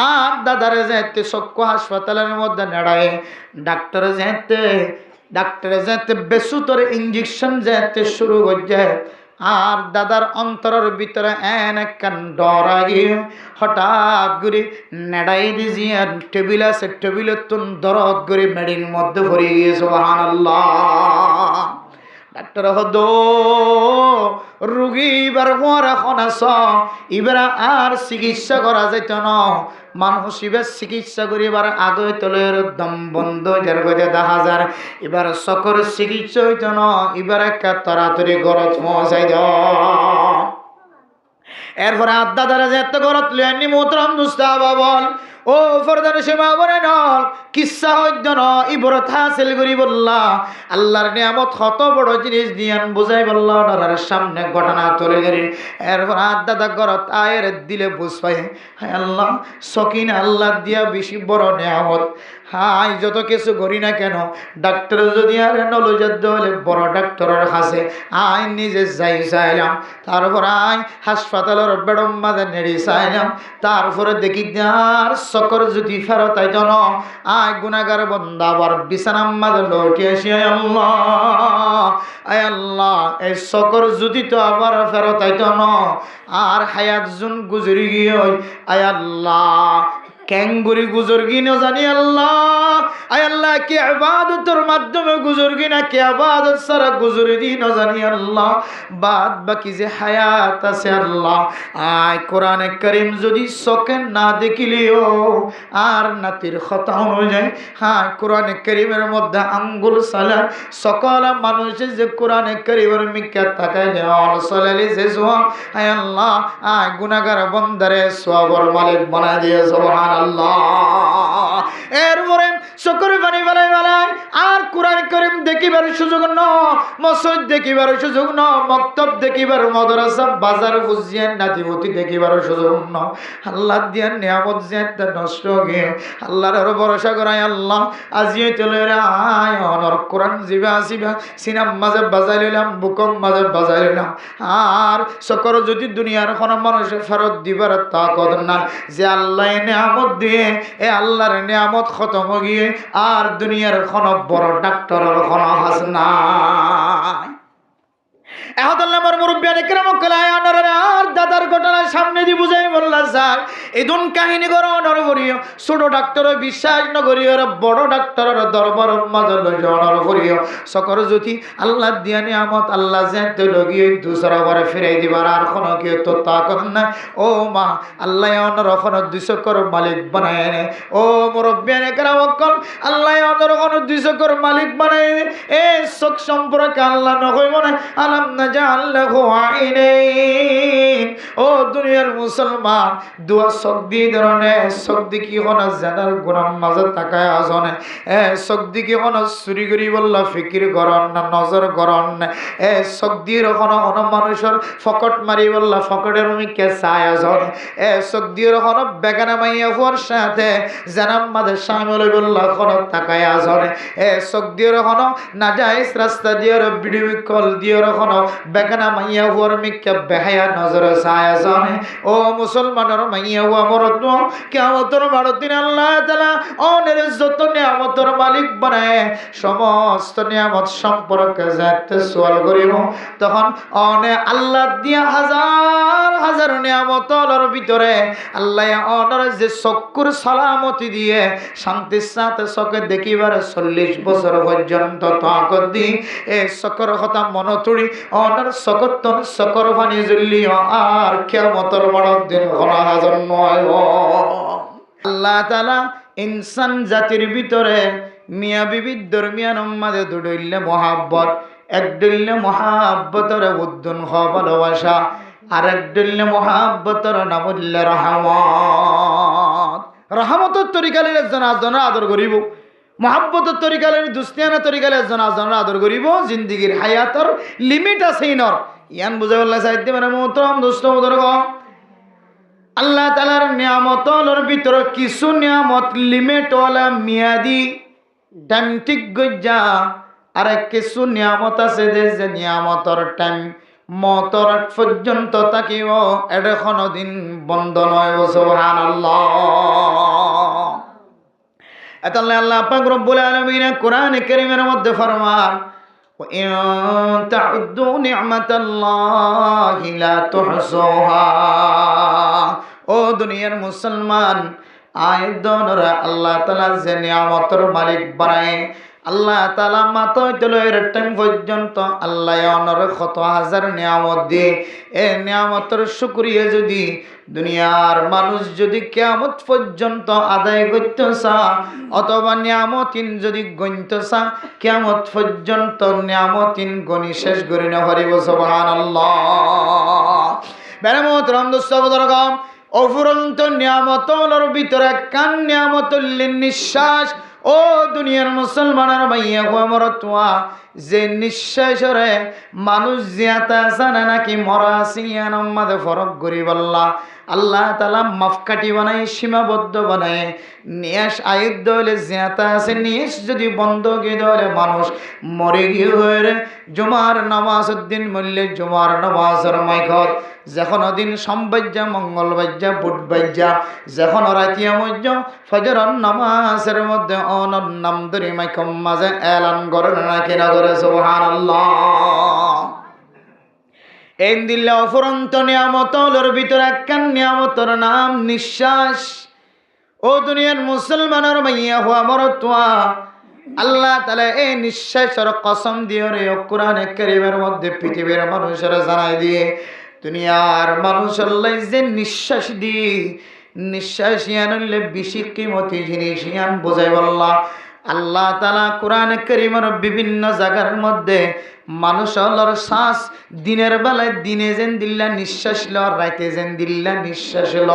আর দাদারে যেতে চক্ষু হাসপাতালের মধ্যে নেড়ায় ডাক্তারে যেতে বেসুতর ইঞ্জেকশন যেতে শুরু করছে। আর দাদার অন্তরের ভিতরে একখান ডর আগে হঠাৎ করে নেড়াই দিয়েছি টেবিল আছে, টেবিলের তুন দরদ করে মেডির মধ্যে ভরে গিয়ে সুবহানাল্লাহ। ডাক্তার হদ রুগী এবার পর এখন আস, এবার আর চিকিৎসা করা যেত না। মানুষ এবার চিকিৎসা করি এবার আগে তোলের দম বন্ধ যার কথা দেখা যার। এবার সকর চিকিৎসা হইত না, এবার একটা তাড়াতাড়ি গরজ মশাই দাও। এরপরে আড্ডা দ্বারা যে এত গরত লিয়ানি মোহতরম মুস্তাফা বল ও ফরদার সেবা বলে নল কিসা হইত ন ইবরত হাসিল করি বললা আল্লাহর নিয়ামত কত বড় জিনিস দিয়ান বুঝাই বললা ওনার সামনে ঘটনা তুলে গেলি। এরপর আড্ডা গরত আয়ের দিলে বুঝ পাই হায় আল্লাহ সকিন আল্লাহ দিয়া বেশি বড় নিয়ামত। হাই যত কিছু করি না কেন ডাক্তার যদি আর নলজাত হলে বড় ডাক্তারের কাছে আই নিজে যাই চাইলাম। তারপর আই হাসপাতালের বেডম মাঝে নেড়ে চাইলাম। তারপরে দেখি আর সকর যদি ফেরত আইত ন আই গুনাগার বন্দা আবার বিছানার মাঝে লৌটি আসি আয় আল্লাহ এই সকর যদি তো আবার ফেরত আইত ন আর হায়াত জুন গুজরি গিয়ে আয় আল্লাহ ক্যাঙ্গুরি গুজরগি না জানি আল্লাহ। আয় আল্লাহ কে ইবাদতের মাধ্যমে গুজরগি না কে ইবাদত সারা গুজরি দি না জানি আল্লাহ। বাদ বাকি যে হায়াত আছে আল্লাহ আয় কোরআনে কারীম যদি চোখে না দেখিলেও আর নাতির কথা অনুযায়ী হ্যাঁ কোরআনে কারীমের মধ্যে আঙ্গুল সালার সকল মানুষের যে কোরআনে কারীমের মিক্কা তাকাইলে অল সালালি যে সোয়া আয় আল্লাহ আয় গুনাহগার বান্দারে সওয়াবের মালিক বানায় দিয়ে সুবহান আল্লাহ। এরপরে শুকর পানি বেলায় বেলায় আর কোরআন কারীম দেখিবার সুযোগ ন, মসজিদ দেখিবার সুযোগ ন, মক্তব দেখিবার মাদ্রাসা বাজার বুঝিয়ে নাতিবতী দেখিবার সুযোগ ন। আল্লাহ দিয়া নিয়ামত যে নষ্ট গিয়ে আল্লাহর ভরসা করাই আল্লাহ আজিয়ে চলে আয় অনর কোরআন জিবা আসিবা সিনাম মাঝে বাজাই লইলাম বুকম মাঝে বাজাই লইলাম। আর সকর যদি দুনিয়ার কোনো মানুষের ফেরত দিবার তাকত না যে আল্লাহ নিয়ামত দিয়ে এ আল্লাহর নিয়ামত খতম গিয়ে আর দুনিয়ার কোনো বড় ডাক্তারের কোনো হাস নাই। দাদার ঘটনার সামনে দিয়ে বুঝাই বললা স্যার এদুন কাহিনী করো অনর করিও ছোট ডাক্তার বিশ্বাস নগরীয় বড় ডাক্তারের দরবার মাঝে অনর করিও সকর যদি আল্লাহ দিয়া নিয়ামত আল্লাহ যে লগিয়ে দুসরা বারে ফিরাই দিবার আর কোনো কেউ তো তা করেন না। ও মা আল্লাহ অনর কোনো 200 করোড় মালিক বানায় নে। ও মুরব্বিয়ানে কেরাম অকল আল্লাহ অনর কোনো 200 করোড় মালিক বানায় নে। এ চোখ সম্পর্কে আল্লাহ নকই মনে আলাম ও দুনিয়ার মুসলমান দুয়া শক্তি ধরনে শক্তি কি কোন জানার গুণার মাঝে তাকায় আসনে এ শক্তি কি কোন চুরি করি বললা ফিকির করন না নজর করন না এ শক্তির কোন কোন মানুষের ফকট মারি বললা ফকটের মিকে চায় আসনে এ শক্তির কোন বেগানা মাইয়া হওয়ার সাথে জানাম মাঝে সামিল বললা কোন তাকায় আসনে এ শক্তির কোন না যায় রাস্তা দিয়ে ভিডিও কল দিয়ে কোন বেগানা মাইয়া হওয়ার মিকে বেহায়া নজর চায় আসনে। ও মুসলমানের মাইয়া হওয়া মরত কিয়ামতের মারত দিন আল্লাহ তাআলা অনের যত নিয়ামতের মালিক বানায় সমস্ত নিয়ামত সম্পর্কে যাতে সওয়াল করিব তখন অনে আল্লাহ দিয়া হাজার হাজার নিয়ামতের ভিতরে আল্লাহ অনের যে চক্ষুর সালামতি দিয়ে শান্তির সাথে চোখে দেখিবার 40 বছর পর্যন্ত তাকত দি এ চকর কথা মন তুড়ি অনার চকতন চকর পানি জ্বলিও আর কিয়ামতের মারত দিন ঘনা হাজার নয়। আল্লাহ তাআলা ইনসান জাতির ভিতরে মিয়া বিবির দরমিয়ান মাঝে দুডইলে মহাব্বত এক ডইলে মহাব্বতর উদ্দন হওয়া ভালোবাসা আর এক ডইলে মহাব্বতর নামুল্লা রহমত। রহমতের তরিকালের একজন আজনের আদর করিব, মহাব্বতের তরিকালের দুস্তিয়ানা তরিকালের একজন আজনের আদর করিব। জিন্দিগির হায়াতর লিমিট আছে ইনর ইয়ান বুঝাই বললা সাহিত্য মানে মোহতরম দোস্ত মোদরগ আল্লাহ তাআলার নিয়ামতর ভিতরে কিছু নিয়ামত লিমিটওয়ালা মেয়াদি ডান্টিক গজ্জা আর কিছু নিয়ামত আছে যে নিয়ামতর টাইম মতর পর্যন্ত থাকিব এটা কোনোদিন বন্ধ নয়। সুবহানাল্লাহ। এতাল্লাহ আল্লাহ পাক রব্বুল আলামিন কোরআনে কারীমের মধ্যে ফরমান ওয়া ইন তাউদ্দু নি'মাতাল্লাহি লা তুহসুহা। ও দুনিয়ার মুসলমান, আয়দনরা আল্লাহ তাআলা যে নিয়ামতের মালিক বানায়, আল্লাহ তাআলা মাথায় তলের টাইম পর্যন্ত আল্লাহ অনর কত হাজার নিয়ামত দিয়ে এই নিয়ামতের শুকরিয়া যদি দুনিয়ার মানুষ যদি কিয়ামত পর্যন্ত আদায় করতে চা অথবা নিয়ামতিন যদি গণতে চা কিয়ামত পর্যন্ত নিয়ামতিন গণি শেষ করি না পারিব। সুবহানাল্লাহ। বেরামত রমদস্তবদরগম অফুরন্ত নিয়ামতর ভিতরে কান নিয়ামতুল নিঃশ্বাস। ও দুনিয়ার মুসলমানের ভাইয়া মরতুয়া যে নিঃশ্বাসরে মানুষ জিয়াতা জানে নাকি মরা সিয়ানোর মাঝে ফরক করি বললা আল্লাহ তাআলা মাফকাটি বানায়, সীমাবদ্ধ বানায়। নিয়াস আয়ুদ্ধ হলে জিয়াতা আছে, নিয়াস যদি বন্ধ গিয়ে হলে মানুষ মরে গিয়ে হয়ে জুমার নামাজ উদ্দিন মূল্যে জুমার নামাজের মাইকত যখন দিন সম্বাজ্যা মঙ্গলবাজ্যা বুধবাজ্যা যখন রাতিয়া মজ্য ফজর নামাজের মধ্যে অনর নাম ধরে মাইকম মাঝে এলান করে না কিনা করে। সুবহানাল্লাহ। এই দিল্লা অফুরন্ত নিয়ামতর ভিতরে একখান নিয়ামতর নাম নিঃশ্বাস। ও দুনিয়ার মুসলমানের মাইয়া হওয়া মরতুয়া আল্লাহ তাআলা এই নিঃশ্বাসের কসম দিয়ে রে কোরআনে কারীমের মধ্যে পৃথিবীর মানুষেরা জানাই দিয়ে দুনিয়ার মানুষ আল্লাহ যে নিঃশ্বাস দিয়ে নিঃশ্বাস ইয়ানলে বেশি কিমতি জিনিস ইয়ান বোঝাই বললা আল্লাহ তাআলা কোরআনে কারীমের বিভিন্ন জায়গার মধ্যে মানুষ আল্লাহর শ্বাস দিনের বেলায় দিনে যেন দিল্লা নিঃশ্বাস ল, রাতে যেন দিল্লা নিঃশ্বাস ল।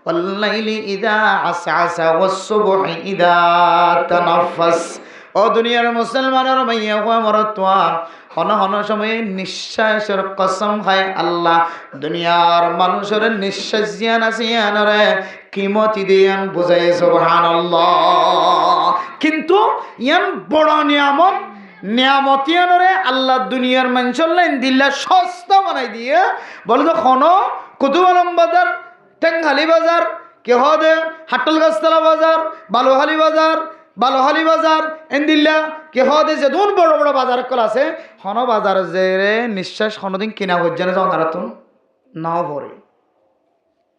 ওয়াল্লাইলি ইযা আসআসা ওয়াস-সুবহি ইযা তানাফাস। ও দুনিয়ার মুসলমানের মাইয়া হওয়া মরতুয়া হন হন সময়ে নিঃশ্বাসের কসম খায় আল্লাহ দুনিয়ার মানুষের নিঃশ্বাস জিয়ান আছে ইয়ানরে কিমতি দিয়ান বুঝাই। সুবহানাল্লাহ। কিন্তু ইয়ান বড় নিয়ামত নিয়ামতিয়ানরে আল্লাহ দুনিয়ার মানুষের লাইন দিল্লা সস্তা বানাই দিয়ে বলে তো খন কুতুব আলম বাজার, টেঙ্গালি বাজার, কেহ দে হাটল গাছতলা বাজার, বালোহালি বাজার এন্দিল্লা কেহ দে যে দুন বড় বড় বাজার কল আছে হন বাজার যে রে নিঃশ্বাস কোনোদিন কিনা হচ্ছে না যাও তো নাও পড়ে।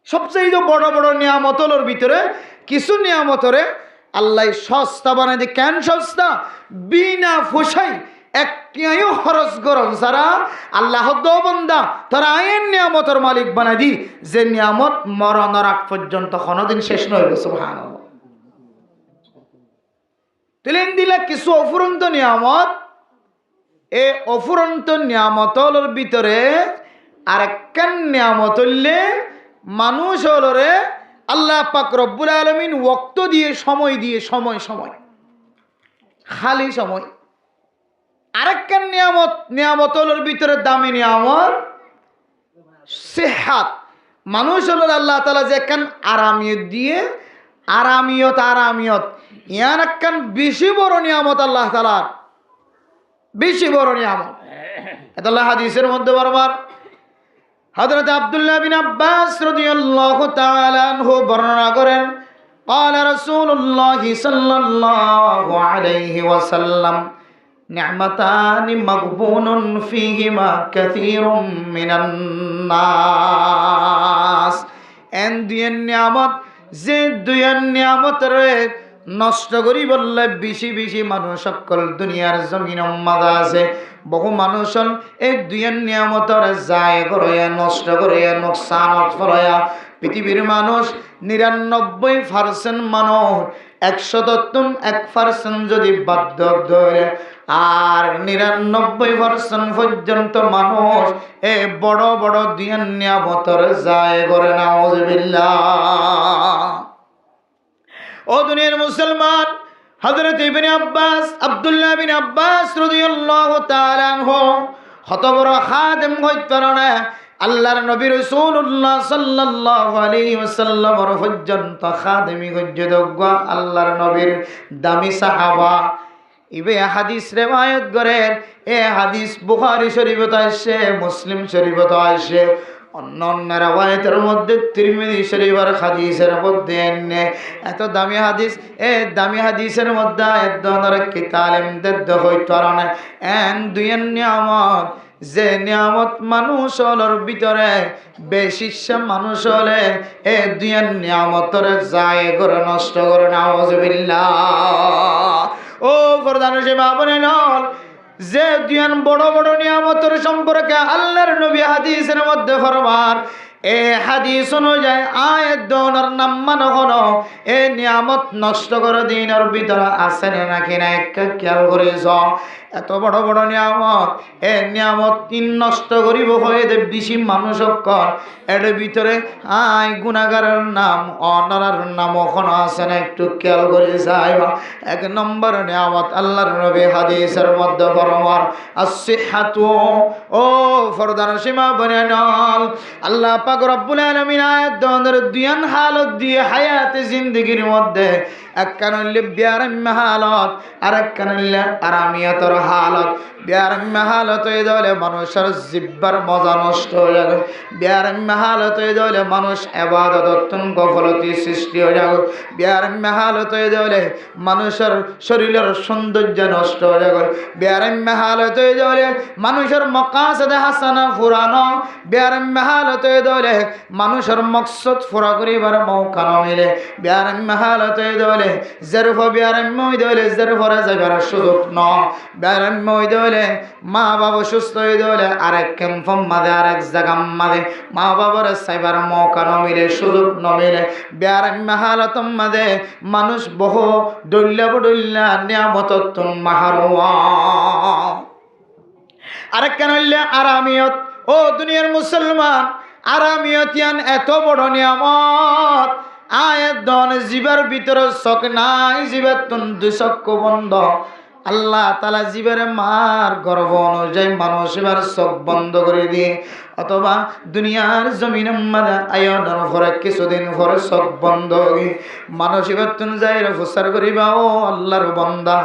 সবচেয়ে বড় বড় নিয়ামতর ভিতরে কিছু নিয়ামতরে আল্লাহ সস্তা বানাই দি। কেন সস্তা? বিনা ফুসাই একটিও খরচ গরম সারা আল্লাহ বন্দা তারা আইন নিয়ামতের মালিক বানাই দি যে নিয়ামত মরণের আগ পর্যন্ত কোনোদিন শেষ নয়। সুবহানাল্লাহ। তুলেন দিলা কিছু অফুরন্ত নিয়ামত, এই অফুরন্ত নিয়ামতর ভিতরে আরেকখান নিয়ামত হইলে মানুষ হলরে আল্লাহ পাক রব্বুল আলামিন ওয়াক্ত দিয়ে সময় দিয়ে সময় খালি সময়। আরেকখান নিয়ামতর ভিতরে দামি নিয়ামত সেহাত। মানুষ হল আল্লাহ তাআলা যে একখান আরামিয়ত দিয়ে আরামিয়ত ইয়ান একখান বেশি বড় নিয়ামত আল্লাহ তাআলার, বেশি বড় নিয়ামত। এটা আল্লাহ হাদিসের মধ্যে বারবার হযরত আব্দুল্লাহ বিন আব্বাস রাদিয়াল্লাহু তাআলা আনহু বর্ণনা করেন قال رسول الله صلى الله عليه وسلم نعمتان مغبون فيهما كثير من الناس। এন দুই নিয়ামত যে দুই নিয়ামতরে নষ্ট করি বললে বেশি বেশি মানুষ সকল দুনিয়ার জমিনের মাঝে আছে। বহু মানুষ এই দুই নিয়ামতরে যায় করয়া নষ্ট করয়া নোকসানত ফলায়া পৃথিবীর মানুষ ৯৯% মানুষ ১০০% যদি বাধ্য ধরে আর ৯৯% পর্যন্ত মানুষ এই বড় বড় দুই নিয়ামতর যায় করে নাউযুবিল্লাহ। ও দুনিয়ার মুসলমান, হযরত ইবনে আব্বাস আব্দুল্লাহ বিন আব্বাস রাদিয়াল্লাহু তাআলা আনহু কত বড় খাদেম হইতেন না আল্লাহর নবী রাসূলুল্লাহ সাল্লাল্লাহু আলাইহি ওয়াসাল্লামের পর্যন্ত খাদেমি গজ্জদগ্গ আল্লাহর নবীর দামি সাহাবা। ইবে হাদিস রিওয়ায়াত করেন, এ হাদিস বুখারী শরীফত আছে, মুসলিম শরীফত আছে। অন্য অন্য রাওয়ায়াতের মধ্যে তিরমিজি শরীফের হাদিসের মধ্যে এনে এত দামি হাদিস দামি হাদিসের মধ্যে এত ধরনের কিতালেমদের হইতো না এন দুই নিয়ামত যে নিয়ামত মানুষের ভিতরে বেশিসা মানুষ হলে দুই নিয়ামতের যায় করে নষ্ট করে নাউজুবিল্লাহ। ও প্রধান সেবা বলেন যে দুয়ান বড় বড় নিয়ামতের সম্পর্কে আল্লাহর নবী হাদিসের মধ্যে ফরমান এ হাদিস অনুযায়ী আয়াত দোনার নাম মানে হলো এ নিয়ামত নষ্ট করে দিনের ভিতরে আছে নাকি না একটা খেয়াল করেছ। এত বড় বড় নিয়ামত এ নিয়ামত তিন নষ্ট করিব হয়ে দে বেশি মানুষ এর ভিতরে গুণাগারের নাম অনার নাম ওখানে আছে না একটু খেয়াল করে যাইবা। এক নম্বর নিয়ামত আল্লাহর নবী হাদিসের মধ্যে ফরমান আসিহাতু। ও ফরদান সীমা বনেনল আল্লাহ পাক রব্বুল আলামিন আয়াত দনের দুয়ান হালত দিয়ে হায়াতে জিন্দেগির মধ্যে একখান হইলে বিয়ারাম্য হালত আর একখান হইলে আরামিয়াতর হালত। বিয়ারাম্য হালত হয়ে যাওয়ালে মানুষের জিব্বার মজা নষ্ট হয়ে যাবে। বিয়ারাম্য হালত হয়ে যাওয়ালে মানুষ এবাদত গফলতি সৃষ্টি হয়ে যাবে। বিয়ারাম্য হালত হয়ে যাওয়ালে মানুষের শরীরের সৌন্দর্য নষ্ট হয়ে যাবে। বিয়ারাম্য হালত হয়ে যাওয়ালে মানুষের মকাসদে হাসানা ফুরানো। বিয়ারাম্য হালত হয়ে যাওয়ালে মানুষের মকসদ ফুরা করিবার মৌকা না মিলে। বিয়ারাম্য হালত হয়ে যাওয়ালে যেরফ বিয়ারাম্য হয়ে যাওয়ালে যেরফরে যাইবার সুযোগ ন। বিয়ারাম্য হয়ে যাওয়ালে মা বাবা সুস্থ হয়ে যাওয়ালে আরেক ক্যাম্পম মাঝে আরেক জায়গা মাঝে মা বাবার সাইবার মৌকা ন মিলে সুযোগ ন মিলে। বিয়ারাম্য হালত মাঝে মানুষ বহু ডল্লা নিয়ামত মাহারুয়া। আরেক কেন হইলে আরামিয়ত। ও দুনিয়ার মুসলমান আরামিয়তিয়ান এত বড় নিয়ামত আয়াত দন জীবের ভিতরে চোখ নাই জীবের দুই চক্ষু বন্ধ। আল্লাহ তালা জীবের মার গর্ভ অনুযায়ী মানুষ এবার চোখ বন্ধ করে দিয়ে অথবা দুনিয়ার জমিন আয়নের পরে কিছুদিন পরে চোখ বন্ধ হয়ে মানুষ এবার তুমি যাই প্রচার করিবা ও আল্লাহর বন্দা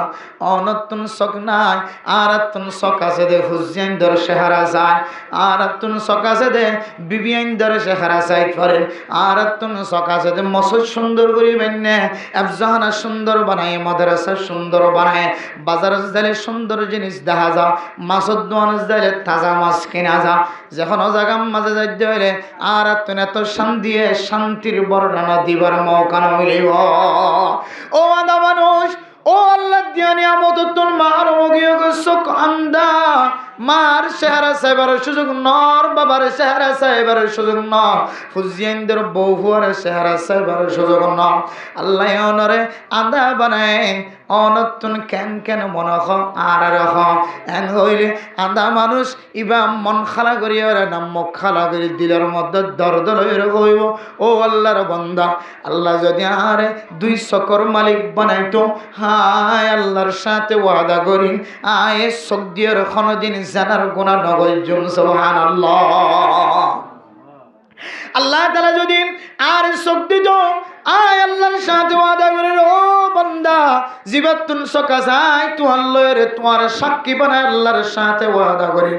অনতুন চোখ নাই আর তুন চোখ আছে দে হুজিয়ান দর চেহারা যায় আর তুন চোখ আছে দে বিবিয়ান দর চেহারা চাই করে আর তুন চোখ আছে দে মসজিদ সুন্দর করিবেন না এফজাহানা সুন্দর বানায় মাদ্রাসা সুন্দর বানায় বাজার যাইলে সুন্দর জিনিস দেখা যা মাছের দোকান যাইলে তাজা মাছ কিনা যা যখন জাগাম মাঝে যাইতে হইলে আর তুমি এত শান্তিয়ে শান্তির বর্ণনা দিবার মৌকা না মিলিব। ও আদা মানুষ ও আল্লাহ দিয়া নিয়ামত তোর মার মুগিয়ে চোখ আন্দা মার চেহারা চাইবার সুযোগ নর বাবার চেহারা চাইবার সুযোগ ন ফুজিয়ানদের বউ ফুয়ার চেহারা চাইবার সুযোগ ন। আল্লাহ অনরে আন্দা বানায় অনতুন কেন কেন মন আর এন হইলে আদা মানুষ ইবা মন খালা করি নাম মুখ খালা করি দিলের মধ্যে দরদ হইব। ও আল্লাহর বন্দা আল্লাহ যদি আরে দুই চকর মালিক বানাইতো হায় আল্লাহর সাথে ওয়াদা করি আয় চোখ দিয়ে কোনদিন জানার গুণা নগর জুম সুবহানাল্লাহ। আল্লাহ তাআলা যদি আর চোখ দিত আয় আল্লাহর সাথে ওয়াদা করে ও বান্দা জীবাতুন সকা যায় তোমার লয়ের তোমার সাক্ষী বানায় আল্লাহর সাথে ওয়াদা করে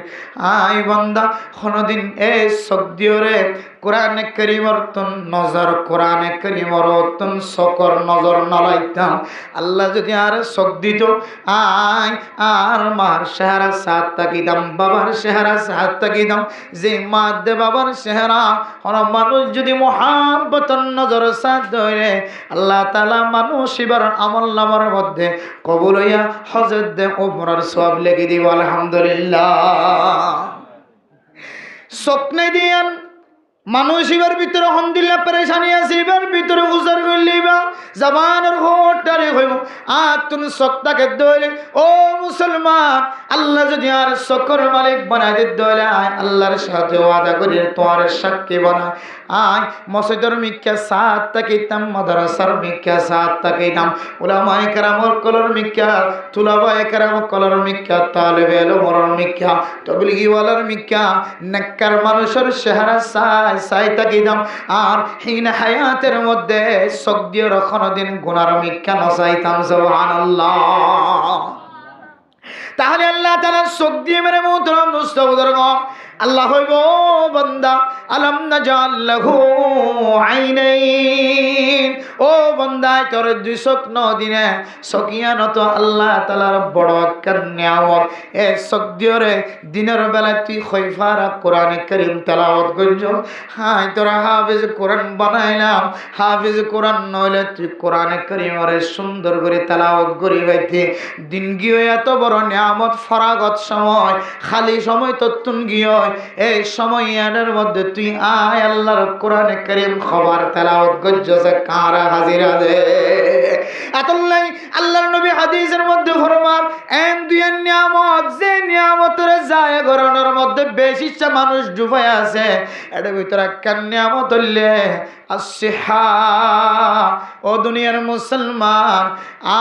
আয় বান্দা কোনদিন এই চোখ দিও রে কোরআনে কারীমর তুন নজর কোরআনে কারীমর তুন সকর নজর নলাইতাম। আল্লাহ যদি আর চোখ দিত আয় আর মার চেহারা সাত তাকিদাম বাবার চেহারা সাত তাকিদাম যে মা দে বাবার চেহারা মানুষ যদি মুহাব্বতের নজর সাত ধরে আল্লাহ তাআলা মানুষ এবার আমল নামার মধ্যে কবুল হইয়া হজরত দে উমরার সওয়াব লিখে দিব আলহামদুলিল্লাহ। স্বপ্নে দিয়ান মানুষ এবার ভিতরে হন্দিল্লা পরেশানি আছে এবার ভিতরে উজার করলিবা জবানের হোটারে হইব আর তুমি সত্তাকে ধরে ও মুসলমান আল্লাহ যদি আর সকর মালিক বানাই দিতে হলে আয় আল্লাহর সাথে ওয়াদা করি তোমার সাক্ষী বানায় আয় মসজিদের মিক্কা সাত তাকিতাম মাদ্রাসার মিক্কা সাত তাকিতাম উলামায়ে কেরামর কলর মিক্কা তুলাবায়ে কেরাম কলর মিক্কা তালেবে ইলমের মিক্কা তবলিগীওয়ালার মিক্কা নেককার মানুষের চেহারা সাই তাকিতাম আর হিন হায়াতের মধ্যে চোখ দিয়ে কোনদিন গুনার মিক্কা নচাইতাম সুবহানাল্লাহ। তাহলে আল্লাহ তাআলা চোখ দিয়ে মেরে মোহতরম দোস্ত বুজুর্গ আল্লাহ হইব বান্দা আলাম নাজাল লাহু আইনাইন। ও বান্দা তোর দুই চোখ ন দিনে সকিয়ানত আল্লাহ তাআলার বড় একটা নিয়ামত। এ চোখ দিয়রে দিনের বেলা তুই খৈফারা কোরআন কারীম তেলাওয়াত করছ। হাই তোরা হাফেজ কোরআন বানাইলাম, হাফেজ কোরআন নইলে তুই কোরআন কারীমরে সুন্দর করে তেলাওয়াত করি বাইতে দিন গিয়ে এত বড় নিয়ামত ফরাগত সময় খালি সময় তত্তুন গিয়ে এই সময় এর মধ্যে তুই আয় আল্লাহর কোরআন কারীম খবর তেলাওয়াত করছে কারা হাজিরা দে। এতলাই আল্লাহর নবী হাদিসের মধ্যে ফরমান এন দুই নিয়ামত যে নিয়ামতের যায় গরনের মধ্যে বেশি মানুষ ডুবে আছে এর ভিতরে একটা নিয়ামত হইলে আসিহা। ও দুনিয়ার মুসলমান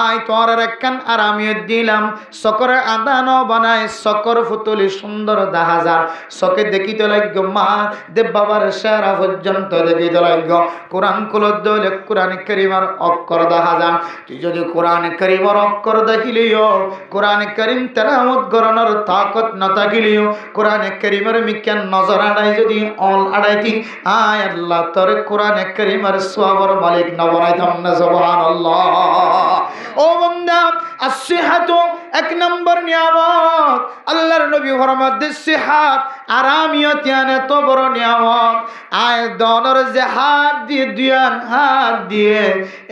আয় তোর একখান আরামিয়ে দিলাম সকরে আদানো বানায় সকর ফুতুলি সুন্দর দাহাজার চকে দেখিতে লাগ মা দেব বাবার সেরা পর্যন্ত দেখিতে লাগ কোরআন কুলত দলে কোরআন কারীমের অক্ষর দাহাজার। তুই যদি কোরআন কারীমের অক্ষর দেখিলিও কোরআন কারীম তেলাওয়াত করানোর তাকত না থাকিলিও কোরআন কারীমের মিকান নজর আড়াই যদি অল আড়াইতি আয় আল্লাহ তোর কোরআন কারীমের সওয়াবের মালিক না বানাইতাম না। সুবহানাল্লাহ। ও বান্দা আসিহাতু এক নম্বর নিয়ামত আল্লাহর নবী ফরমাতে সিহাত আরামিয়ত ইয়ানে তো বড় নিয়ামত। আয় দনর যে হাত দিয়ে দুয়ান হাত দিয়ে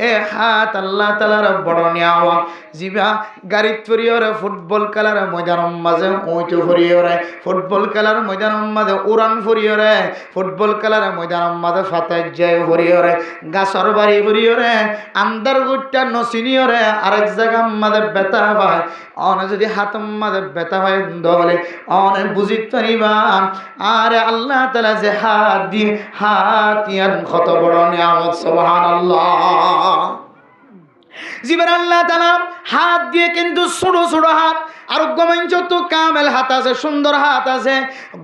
এ হাত আল্লাহ তাআলার বড় নিয়ামত। জিবা গাড়িত ফরিয়রে ফুটবল খেলার ময়দানের মাঝে ওইটো ফরিয়রে ফুটবল খেলার ময়দানের মাঝে উড়ান ফরিয়রে ফুটবল খেলার ময়দানের মাঝে ফাতাই যায় ফরিয়রে গাছর বাড়ি ফরিয়রে আন্দার গুটটা নসিনিয়রে আরেক জায়গার মাঝে ব্যথা পায় অনে যদি হাতের মাঝে ব্যথা হয় দলে অনে বুঝিত পারিবা আরে আল্লাহ তাআলা যে হাত দিয়ে হাত ইয়ান কত বড় নিয়ামত। সুবহানাল্লাহ। জীবন আল্লাহ তাআলা হাত দিয়ে কিন্তু ছোট ছোট হাত আর গমাঞ্চ তো কামেল হাত আছে সুন্দর হাত আছে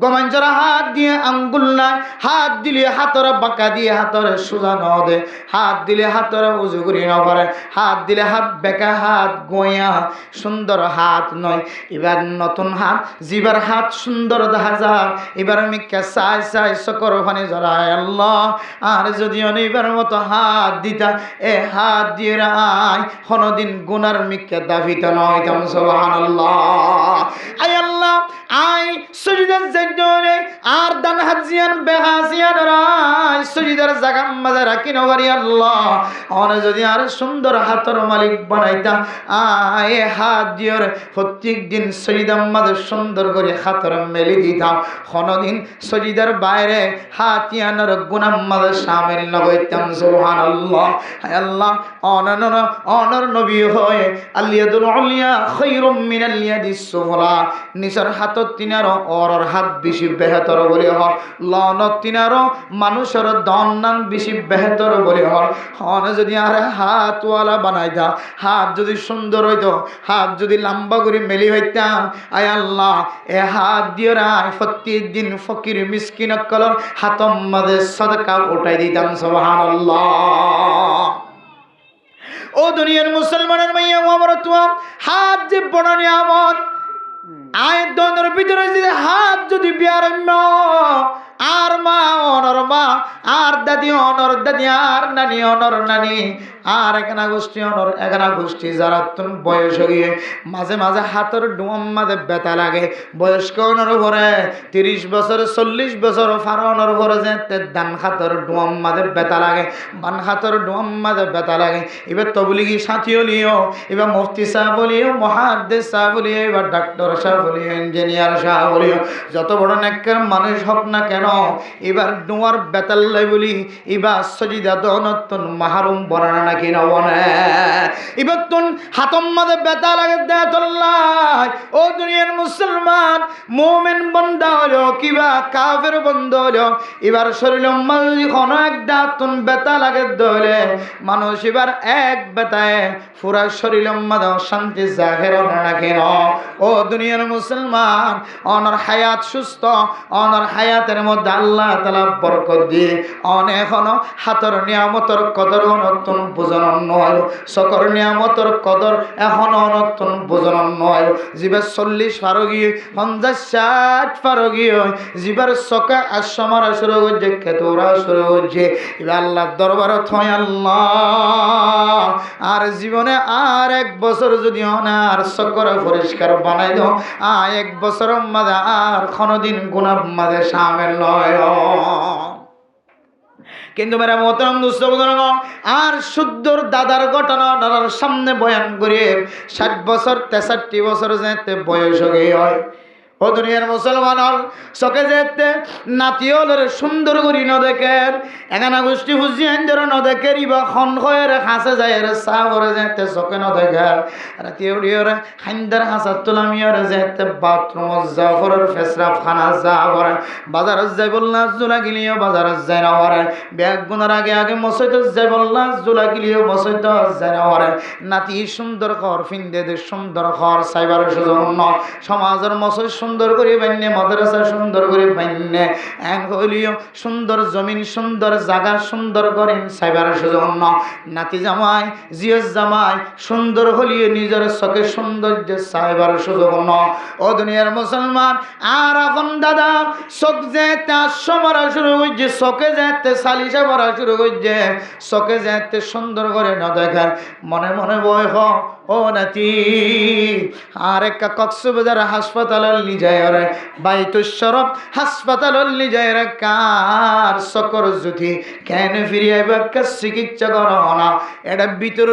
গমাঞ্চর হাত দিয়ে আঙ্গুল নাই হাত দিলে হাতর বাঁকা দিয়ে হাতর সোজা ন দে হাত দিলে হাতর উজু করি ন পারে হাত দিলে হাত বেকা হাত গোয়া সুন্দর হাত নয়। এবার নতুন হাত জিবার হাত সুন্দর দেখা যায় এবার আমি চাই চাই চকর ওখানে জ্বলায় আল্লাহ আর যদি অনেকবার মতো হাত দিতা এ হাত দিয়ে আয় কোনদিন গুনার মিক্কা দাফিত নয়। সুবহানাল্লাহ। আয় আল্লাহ আয় সুজদার জন্য আর ডান হাত জিয়ান বেহাসিয়ান রাই সুজদার জায়গা মাঝে রাখি নবারি আল্লাহ অনে যদি আর সুন্দর হাতের মালিক বানাইতা আয় হাত দিয়ে প্রত্যেক দিন সুজদার মাঝে সুন্দর করে হাতের মেলি দিতাম কোনদিন সুজদার বাইরে হাত ইয়ানোর গুনাহ মাঝে শামিল নবইতাম। সুবহানাল্লাহ। আয় আল্লাহ অনর নবী হয় আলিয়াদুল উলিয়া খায়রুম মিনাল ইয়াদিস সুফলা নিচের হাতত তিনারো অরর হাত বেশি বেহতর বলি হয় লনত তিনারো মানুষের দন্নান বেশি বেহতর বলি হয় হন যদি আর হাতওয়ালা বানাই দা হাত যদি সুন্দর হইতো হাত যদি লম্বা করে মেলি হইতাম আয় আল্লাহ এ হাত দিয়ে রায় প্রত্যেক দিন ফকির মিসকিন কলর হাতম মাঝে সদকা উঠাই দিতাম। সুবহানাল্লাহ। ও দুনিয়ার মুসলমানের মাইয়া আমার তোমার হাত যে বড় নিয়ামত আয় দনের ভিতরে যদি হাত যদি বিয়ারম্য আর মা অনর মা আর দাদি অনর দাদি আর নানি অনর নানি আর এখানা গোষ্ঠী অনর এখানা গোষ্ঠী যারা তুমি বয়স গিয়ে মাঝে মাঝে হাতের ডুম মাঝে ব্যথা লাগে বয়স্ক অনর ভরে 30 বছর 40 বছর ফারণর ভরে যে দান হাতের ডুম মাঝে ব্যথা লাগে বান হাতের ডুম মাঝে ব্যথা লাগে এবার তবলিগি সাথী হলিও এবার মুফতি সাহেব হলিও মুহাদ্দিস সাহেব হলিও এবার ডাক্তার সাহেব হলিও ইঞ্জিনিয়ার সাহেব হলিও যত বড় নেককার মানুষ হোক না কেন এবার ডুয়ার বেতাল্লাই বলি এবার সজিদা দনতন মাহরুম বনানা নাকি না বনে এবার তুন হাতম মাঝে বেতা লাগে দেতল্লাই। ও দুনিয়ার মুসলমান মুমিন বন্ধা হলো কিবা কাফের বন্ধ হলো এবার শরীর মাঝে কোনো এক দাঁতুন বেতা লাগে দলে মানুষ এবার এক বেতায় পুরা শরীর মাঝে শান্তি জাহের নাকি না। ও দুনিয়ার মুসলমান অনর হায়াত সুস্থ অনর হায়াতের মধ্যে আল্লাহ তাআলা বরকত দিয়ে অনেক হাতর নিয়ামতর কদর নতুন বুঝন নয় চকর নিয়ামতর কদর এখন নতুন বুঝন নয় জীবের 40 পারো গিয়ে 50-60 পারো গিয়ে জীবের চকা আসমরা শুরু হচ্ছে খেতরা শুরু হচ্ছে এবার আল্লাহ দরবার থয় আল্লাহ আর জীবনে আর 1 বছর যদি আর চকর পরিষ্কার বানাই দাও 1 বছরের মাঝে আর কোনদিন গুনাহ মাঝে শামিল নয় কিন্তু মেরা মোহতারাম দোস্ত আর শুদ্ধর দাদার ঘটনা দাদার সামনে বয়ান করে 60 বছর 63 বছর যেতে বয়স হয়ে হয় ও দুনিয়ার মুসলমান চকে যেতে নাতিওলের সুন্দর করি ন দেখেন এখানে গোষ্ঠী হুজিয়ান ধরে ন দেখে ইবা খন খয়ের হাসে যায় চা করে যেতে চকে ন দেখেন রাতি উড়িয়রে হাইন্দার হাসার তোলামিয়রে যেতে বাথরুমত যা ফরের ফেসরাফ খানা যা করে বাজারত যাই বললা জোলা গিলিও বাজারত যায় না হরে ব্যাগ গুনার আগে আগে মসজিদ যাই বললা জোলা গিলিও মসজিদ যায় না হরে নাতি সুন্দর ঘর ফিন্দে দে সুন্দর ঘর সাইবার সুযোগ সমাজের মসজিদ সুন্দর করে বান্যে মাদ্রাসা সুন্দর করে বান্যে এন হইলিও সুন্দর জমিন সুন্দর জায়গা সুন্দর করেন সাইবার সুযোগ নাতি জামাই জিয়স জামাই সুন্দর হলিয়ে নিজের চোখে সৌন্দর্য সাইবার সুযোগ ও দুনিয়ার মুসলমান আর এখন দাদা চোখ যেতে আসমরা শুরু হচ্ছে চোখে যেতে সালিশা ভরা শুরু হচ্ছে চোখে যেতে সুন্দর করে না দেখার মনে মনে বয় ও নাতি আর একটা কক্সবাজার হাসপাতালের লিজায়রে বাইতুস শরফ হাসপাতালের লিজায়রে কার সকর জুতি কেন ফিরিয়ে একটা চিকিৎসা করো না এটা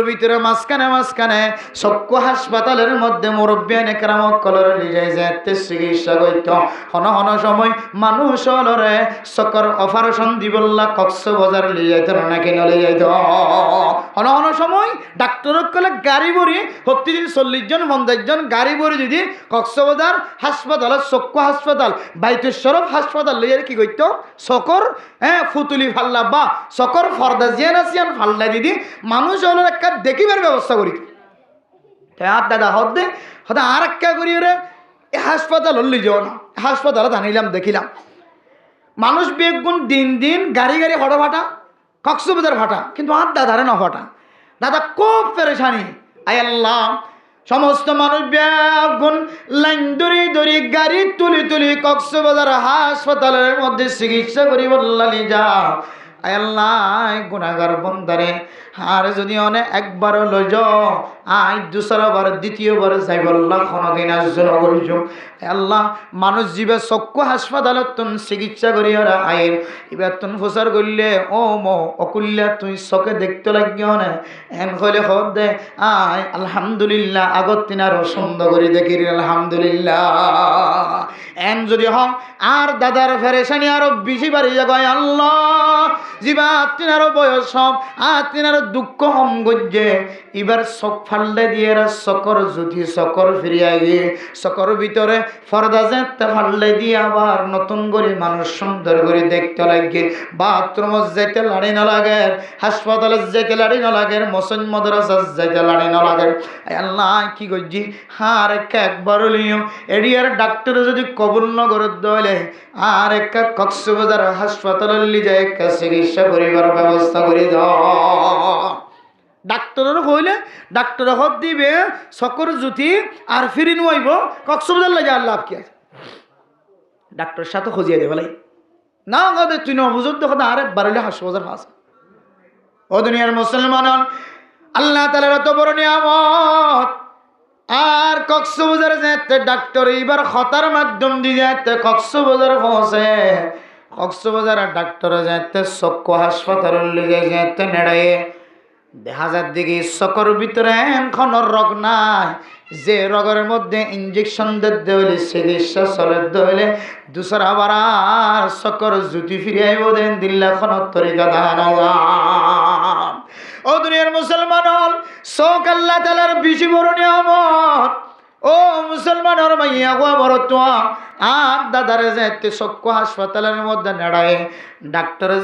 ভিতরে মাঝখানে চক্ষু হাসপাতালের মধ্যে মুরব্বিয়ান একরামক কলর লিজায় যেতে চিকিৎসা করত হন সময় মানুষ হলরে চকর অপারেশন দিবল্লা কক্সবাজার লিজাইতে নাকি নলে যাইত হন সময় ডাক্তারক কলে গাড়ি ভরি প্রতিদিন 40 জন 50 জন গাড়ি ভরে যদি কক্সবাজার হাসপাতাল চক্ষু হাসপাতাল বাইতুস শরফ হাসপাতাল লিয়ে কি করতো চকর ফুতুলি ফাল্লা বা চকর ফর্দা জিয়ান ফাল্লা দিদি মানুষ হলো একটা দেখিবার ব্যবস্থা করি আর দাদা হদে হতে আর একটা করি রে হাসপাতাল হলি যাও না হাসপাতালে জানিলাম দেখিলাম মানুষ বেগুন দিন গাড়ি হড় ভাটা কক্সবাজার ভাটা কিন্তু আর দাদারে না ভাটা দাদা খুব পেরেশানি আয় আল্লাহ সমস্ত মানুষ বেগুন লাইন ধরি গাড়ি তুলি কক্সবাজার হাসপাতালের মধ্যে চিকিৎসা করি বললালি যাও আয় আল্লাহ গুনাহগার বন্দারে আর যদি অনেক একবার লজ আই দুসরাবার দ্বিতীয়বার যাই বললাম কোনদিন আসল করছ আল্লাহ মানুষ জীবে চক্ষু হাসপাতালত তুন চিকিৎসা করি ওরা আয়ের এবার তুন প্রচার করলে ও অকুল্লা তুই চকে দেখতে লাগিও না এন কইলে খবর দে আয় আলহামদুলিল্লাহ আগত তিন আরো সুন্দর করে দেখি আলহামদুলিল্লাহ এন যদি হন আর দাদার ফেরেশানি আরো বেশি বাড়ি যাবে আল্লাহ জীবা তিনারও বয়স হম আর তিনারও দুঃখ হম গজ্জে এবার চক ফাল্লে দিয়ে চকর জুতি চকর ফিরিয়া গিয়ে চকর ভিতরে ফর্দা যেতে ফাল্লে দিয়ে আবার নতুন করে মানুষ সুন্দর করে দেখতে লাগে বাথরুমত যেতে লাড়ি না লাগে হাসপাতালে যেতে লাড়ি না লাগে মসজিদ মাদ্রাসা যেতে লাড়ি না লাগে আল্লাহ কি করছি আর একবার লিও এরিয়ার ডাক্তার যদি কবুল নগর দলে আর একটা কক্সবাজার হাসপাতালের লিজে একটা চিকিৎসা করিবার ব্যবস্থা করে দাও ডাক্তারের হইলে ডাক্তার হত দিবে চকর জুতি আর ফিরি নোয়াইব কক্সবাজার লাগে আর লাভ কি আছে ডাক্তারের সাথে খুঁজিয়ে দেবে না গাদে তুই না বুঝত দেখো আর বাড়িলে হাসপাতাল ফাঁস ও দুনিয়ার মুসলমান আল্লাহ তাআলার এত বড় নিয়ামত আর কক্সবাজার যেতে ডাক্তার এইবার খতার মাধ্যম দিয়ে যেতে কক্সবাজার পৌঁছে কক্সবাজার ডাক্তার যেতে চক্ষু হাসপাতালের লিগে যেতে নেড়াইয়ে দেখা যার দিকে চকর ভিতরে এখন রোগ নাই যে রোগের মধ্যে ইঞ্জেকশন দিতে হইলে চিকিৎসা চলে হইলে দুসরা আবার আর চকর জুতি ফিরিয়ে দেন দিল্লা খন তরিকা দান ও দুনিয়ার মুসলমান হল চোখ আল্লাহ তাআলার বেশি বড় নিয়ামত ও মুসলমানের মাইয়া গো বড় তো আর দাদারে যেতে চক্ষু হাসপাতালের মধ্যে নেড়ায় ডাক্তারে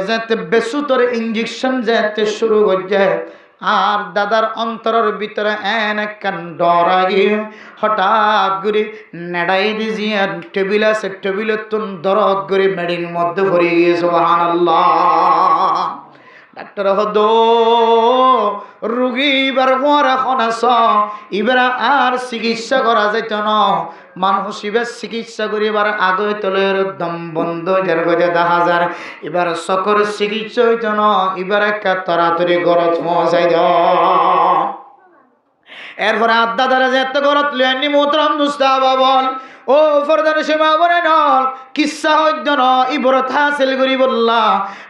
যেতে বেসুতর ইঞ্জেকশন যেতে শুরু করছে আর দাদার অন্তরের ভিতরে একখান ডর আগে হঠাৎ করে নেড়াই দিয়ে টেবিল আছে টেবিলের তুন দরদ করে মেডির মধ্যে ভরে গিয়ে সুবহানাল্লাহ। ডাক্তার হদ রুগী এবার হওয়ার এখন আস এবার আর চিকিৎসা করা যেত না। মানুষ এবার চিকিৎসা করি এবার আগে তোলের দম বন্ধ যার গজে 10,000 এবার সকর চিকিৎসা হইত না। এবার একটা তাড়াতাড়ি গরজ মশাই দ এরপরে আড্ডা দ্বারা যে এত গরত লিয়ানি মোহতরম দুস্তাবা বল ও ফরদার সীমা বলে নল কিসা হইত ন ইবরত হাসিল করি বললা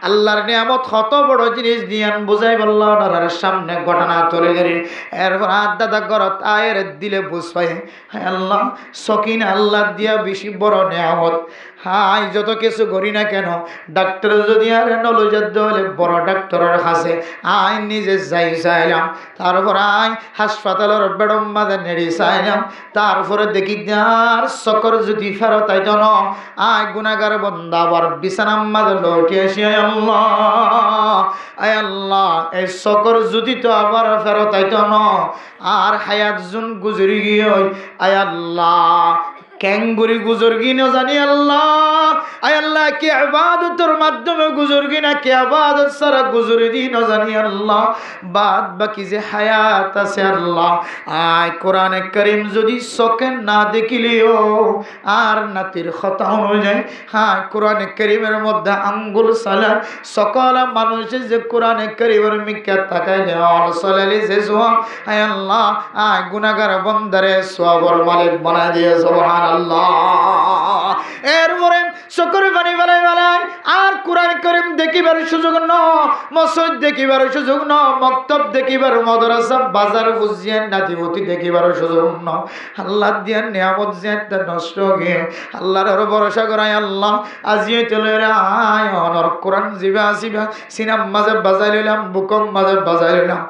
আল্লাহর নিয়ামত কত বড় জিনিস দিয়ান বুঝাই বললা ডরার সামনে ঘটনা তুলে গেলি। এরপর আড্ডা গরত আয়ের দিলে বুঝ পাই হ্যাঁ আল্লাহ সকিন আল্লাহ দিয়া বেশি বড় নিয়ামত। হাই যত কিছু করি না কেন ডাক্তার যদি আর নলজাদ্দ হলে বড় ডাক্তারের কাছে আই নিজে যাই চাইলাম। তারপর আই হাসপাতালের বেডম মাঝে নেড়ে চাইলাম। তারপরে দেখি আর সকর যদি ফেরত আইত ন আয় গুনাগার বন্দা আবার বিছানার মাঝে লৌটি আসি আয় আল্লাহ এই সকর যদি তো আবার ফেরত আইত ন আর হায়াত জুন গুজরি গিয়ে আয় আল্লাহ ক্যাঙ্গুরি গুজরগি না জানি আল্লাহ আয় আল্লাহ কে ইবাদতের মাধ্যমে গুজরগি না কে ইবাদত সারা গুজরি দি না জানি আল্লাহ বাদ বাকি যে হায়াত আছে আল্লাহ আয় কোরআনে কারীম যদি চোখে না দেখিলেও আর নাতির কথা অনুযায়ী হ্যাঁ কোরআনে কারীমের মধ্যে আঙ্গুল সালার সকল মানুষের যে কোরআনে কারীমের মিক্কা তাকায় দেওয়াল সালালি যে সোয়া আয় আল্লাহ আয় গুনাহগার বান্দারে সওয়াবের মালিক বানায় দিয়ে সুবহানাল্লাহ। এরপরে চকুর পানি ফেলাই ফেলাই আর কোরআন কারীম দেখিবার সুযোগ ন মসজিদ দেখিবার সুযোগ ন মক্তব দেখিবার মাদ্রাসা বাজার বুঝিয়ে নাতিমতি দেখিবার সুযোগ ন আল্লাহ দিয়া নিয়ামত যে নষ্ট গিয়ে আল্লাহর ভরসা করাই আল্লাহ আজিও চলে আয় অনর কোরআন জিবা আসিবা সিনাম মাঝে বাজাই লইলাম বুকম মাঝে বাজাই লইলাম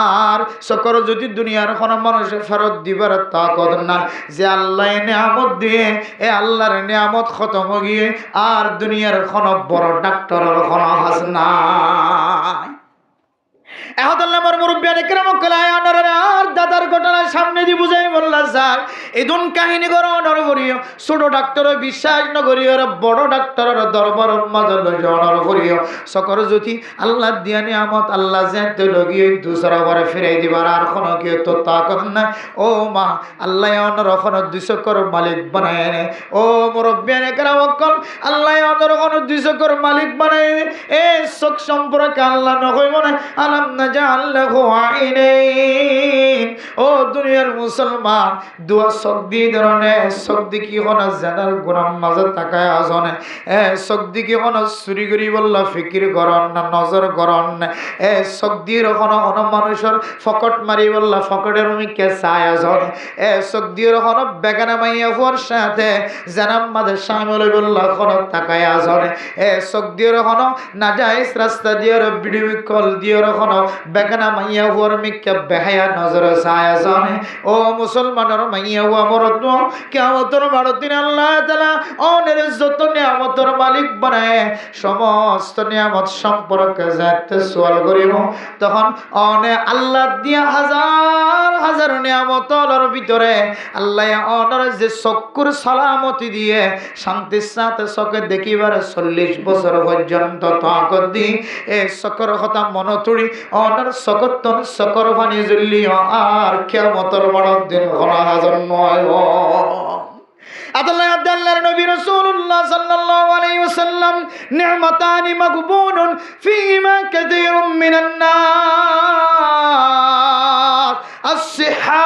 আর চকর যদি দুনিয়ার কোনো মানুষে ফেরত দিবার তাকত না যে আল্লাহ নিয়ামত দিয়ে এ আল্লাহর নিয়ামত খতম গিয়ে আর দুনিয়ার কোন বড় ডাক্তারের কোন হাস নাই। এহদাল্লাহর মুরব্বিয়ানে কেরাম কলায় আর দাদার ঘটনা সামনে দি বুঝাই বললা স্যার এদুন কাহিনী করো অনর করিও ছোট ডাক্তার বিশ্বাস নগরিও বড় ডাক্তারের দরবারের মাঝে লইয়া অনর করিও সকর যদি আল্লাহ দিয়া নিয়ামত আল্লাহ যেতে লগিয়ে দুসরা বারে ফিরাই দিবার আর কোন কেউ তো তা করেন না। ও মা আল্লাহ অনর কোন 200 কর মালিক বানায় নে ও মুরব্বিয়ানে কেরাম কল আল্লাহ অনর কোন 200 কর মালিক বানায় নে এ সক সম্পর্কে আল্লাহ নকইব না আলাম ও দুনিয়ার মুসলমান দুয়া শক্তি ধরনে শক্তি কি হনা জানার গুনাম মাঝে তাকায় আজনে শক্তি কি হনা চুরি করি বললা ফিকির গরন না নজর গরন না শক্তির হনা অন মানুষের ফকট মারি বললা ফকটের মিকে চায় আজনে শক্তির হনা বেগানা মাইয়া হওয়ার সাথে জানাম মাঝে সামলে বললা হনা তাকায় আজনে শক্তির হনা না যাইস রাস্তা দিয়ে ভিডিও কল দিয়ে হনা বেগানা মাইয়া হুয়ার মিক্কা বেহায়া নজর ছায়া জানে ও মুসলমানের মাইয়া হুয়া মরত কিয়ামতের দিন আল্লাহ তাআলা অনের যত নিয়ামতের মালিক বানায় সমস্ত নিয়ামত সম্পর্কে যাতে সওয়াল করিব তখন অনে আল্লাহ দিয়া হাজার হাজার নিয়ামতের ভিতরে আল্লাহ অনের যে চক্ষুর সালামতি দিয়ে শান্তির সাথে চোখে দেখিবার 40 বছর পর্যন্ত তাকত দি এই চক্ষুর কথা মনতুড়ি অনার সকতন সকর পানি জ্বলিও আর কিয়ামতের দিন ঘনা হাজার নয়। আল্লাহর নবী রাসূলুল্লাহ সাল্লাল্লাহু আলাইহি ওয়াসাল্লাম নি'মাতানি মাগবুনুন ফীমা কাসীরুম মিনান নাস as-sihha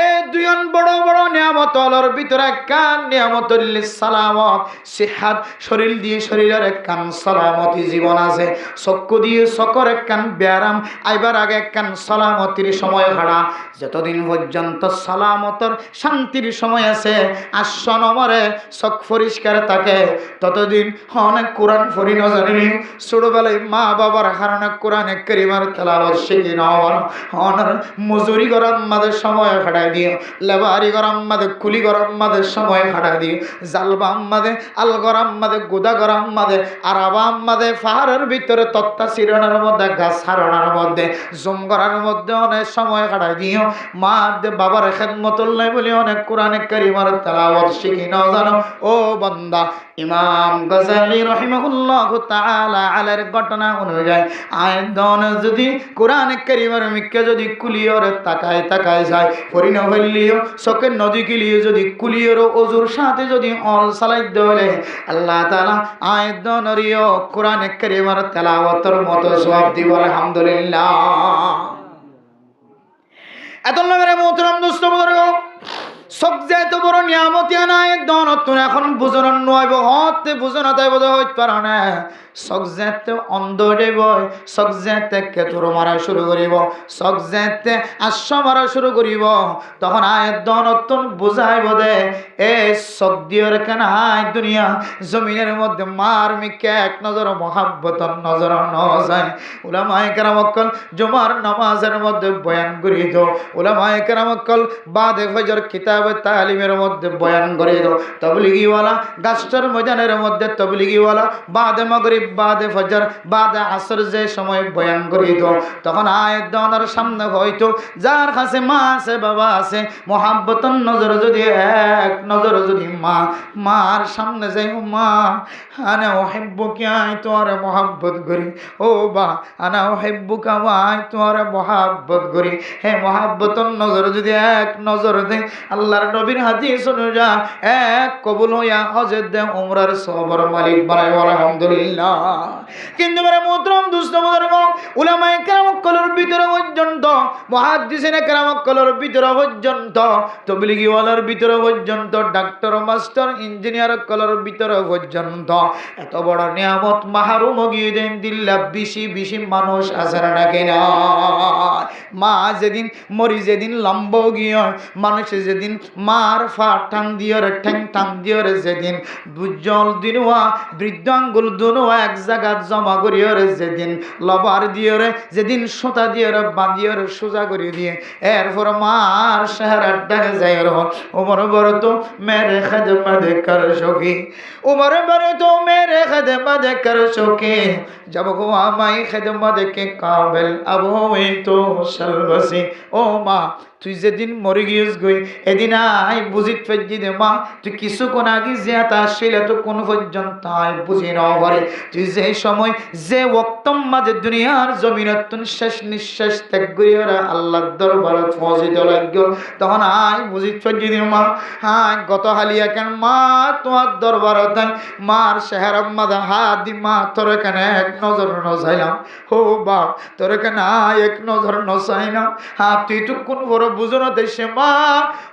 এ দুইজন বড় বড় নিয়ামত আল্লাহর ভিতরে কান নিয়ামতুল সালামত সিহাত শরীর দিয়ে শরীরের কান সালামতি জীবন আছে চক্ষু দিয়ে চক্ষুর কান ব্যারাম আইবার আগে কান সালামতির সময় হারা যতদিন পর্যন্ত সালামতর শান্তির সময় আছে আসন আমারে চোখ পরিষ্কার থাকে ততদিন অনেক কোরআন পড়ি না জানি ছোটবেলায় মা বাবার কারণে কোরআনে কারীমের তেলাওয়াত শিখি না অনার মজুরি করার মাঝে সময় কাটাই দিয়ে লেবারি করার মাঝে কুলি গরম মাঝে সময় খাটা দিও জালবা আম্মাদে আল গরম মাঝে গোদা গরম মাঝে আরাবা আম্মাদে পাহাড়ের ভিতরে তত্তা চিরণের মধ্যে গাছ হারানোর মধ্যে জুম করার মধ্যে অনেক সময় কাটাই দিও মা বাবার খেদমতুল নাই বলে অনেক কোরআনে কারিমার তেলাওয়াত শিখি নাও জানো ও বান্দা ইমাম গাজালি রাহিমাহুল্লাহু তাআলা আলার ঘটনা অনুযায়ী আয়াতন যদি কোরআনে কারিমের মিক্কে যদি কুলিয়র তাকায় যায় পরিণ হইলিও চোখের নদী গিলিয়ে যদি কুলিয়র ওজুর সাথে যদি অল সালাই দলে আল্লাহ তাআলা আয়াতনরিও কোরআনে কারিমের তেলাওয়াতের মতো সওয়াব দিব আলহামদুলিল্লাহ এত মেরে মোহতরম দোস্ত বুজুর্গ সবচেয়ে তো বড় নিয়ামতি আনায় দনতুন এখন বুঝন নয় হতে বুঝন তাই বোধ হইতে পারো না সবচেয়ে অন্ধ দেব সবচেয়ে কেতুর মারা শুরু করিব সবচেয়ে আশ্ব মারা শুরু করিব তখন আয় দনতুন বুঝাইব দে এ সদ্যর কেন আয় দুনিয়া জমিনের মধ্যে মার মিকে এক নজর মহাব্বতর নজর ন যায় উলামায়ে কেরাম অকল জুমার নামাজের মধ্যে বয়ান করিত উলামায়ে কেরাম অকল বাদে ফজর কিতাব তালিমের মধ্যে বয়ান করে দাও তাবলীগীওয়ালা গাছটার ময়দানের মধ্যে তাবলীগীওয়ালা বাদে মাগরিব বাদে ফজর বাদে আসর যে সময় বয়ান করে দাও তখন আয়াত দানার সামনে হয়তো যার কাছে মা আছে বাবা আছে মোহাব্বতন নজর যদি এক নজর যদি মার সামনে যাই মা আনা উহিব্বুকা আয় তোর মোহাব্বত করি ও বা আনা উহিব্বুকা আয় তোর মোহাব্বত করি হে মোহাব্বতন নজর যদি এক নজর দে আল্লাহর নবীর হাদিস অনুযায়ী এক কবুল হইয়া হজের দে উমরার সবর মালিক বানায় আলহামদুলিল্লাহ কিন্তু বড় মোহতরম দুস্থ বুজুর্গ উলামায়ে কেরাম কলর ভিতরে পর্যন্ত মুহাদ্দিসিনে কেরাম কলর ভিতরে পর্যন্ত তাবলীগী ওয়ালার ভিতরে পর্যন্ত ডাক্তার মাস্টার ইঞ্জিনিয়ার কলর ভিতরে পর্যন্ত এত বড় নিয়ামত মাহরুম গিয়ে দেন দিল্লা বেশি মানুষ আছে না কিনা মা যেদিন মরি যেদিন লম্ব গিয়ে মানুষ যেদিন মার ফা টান দিয়রে ঠ্যাং টান দিয়রে যেদিন দুজল দিনুয়া বৃদ্ধ আঙ্গুল দুনুয়া এক জায়গা জমা করিয়রে যেদিন লবার দিয়রে যেদিন সুতা দিয়রে বাঁধিয়রে সোজা করে দিয়ে এরপর মার চেহারার ডাকে যায় উমর বড় তো মেরে খেদমত কর সখী উমর বড় তো মেরে খেদমত কর সখী जब को আমায় খেদমত কে কাবিল अब हुई तो शलबसी ও মা তুই যেদিন মরে গিয়েছ গই এদিন আই বুঝিত ফেজি দে মা তুই কিছুক্ষণ আগে জিয়াতা আসলে তো কোন পর্যন্ত আই বুঝি না পারে তুই যে সময় যে ওয়াক্তম মাঝে দুনিয়ার জমিনত শেষ নিঃশ্বাস ত্যাগ করিয়া আল্লাহর দরবারে পৌঁছিতে লাগল তখন আই বুঝিত ফেজি দে মা আই গত হালিয়া কেন মা তোমার দরবারে তাই মার চেহারা মাঝে হাত দি মা তোর কেন এক নজর নজাইলাম ও বাপ তোর কেন এক নজর নজাইলাম হ্যাঁ তুই তো কোন বড় বুঝনো দেশে মা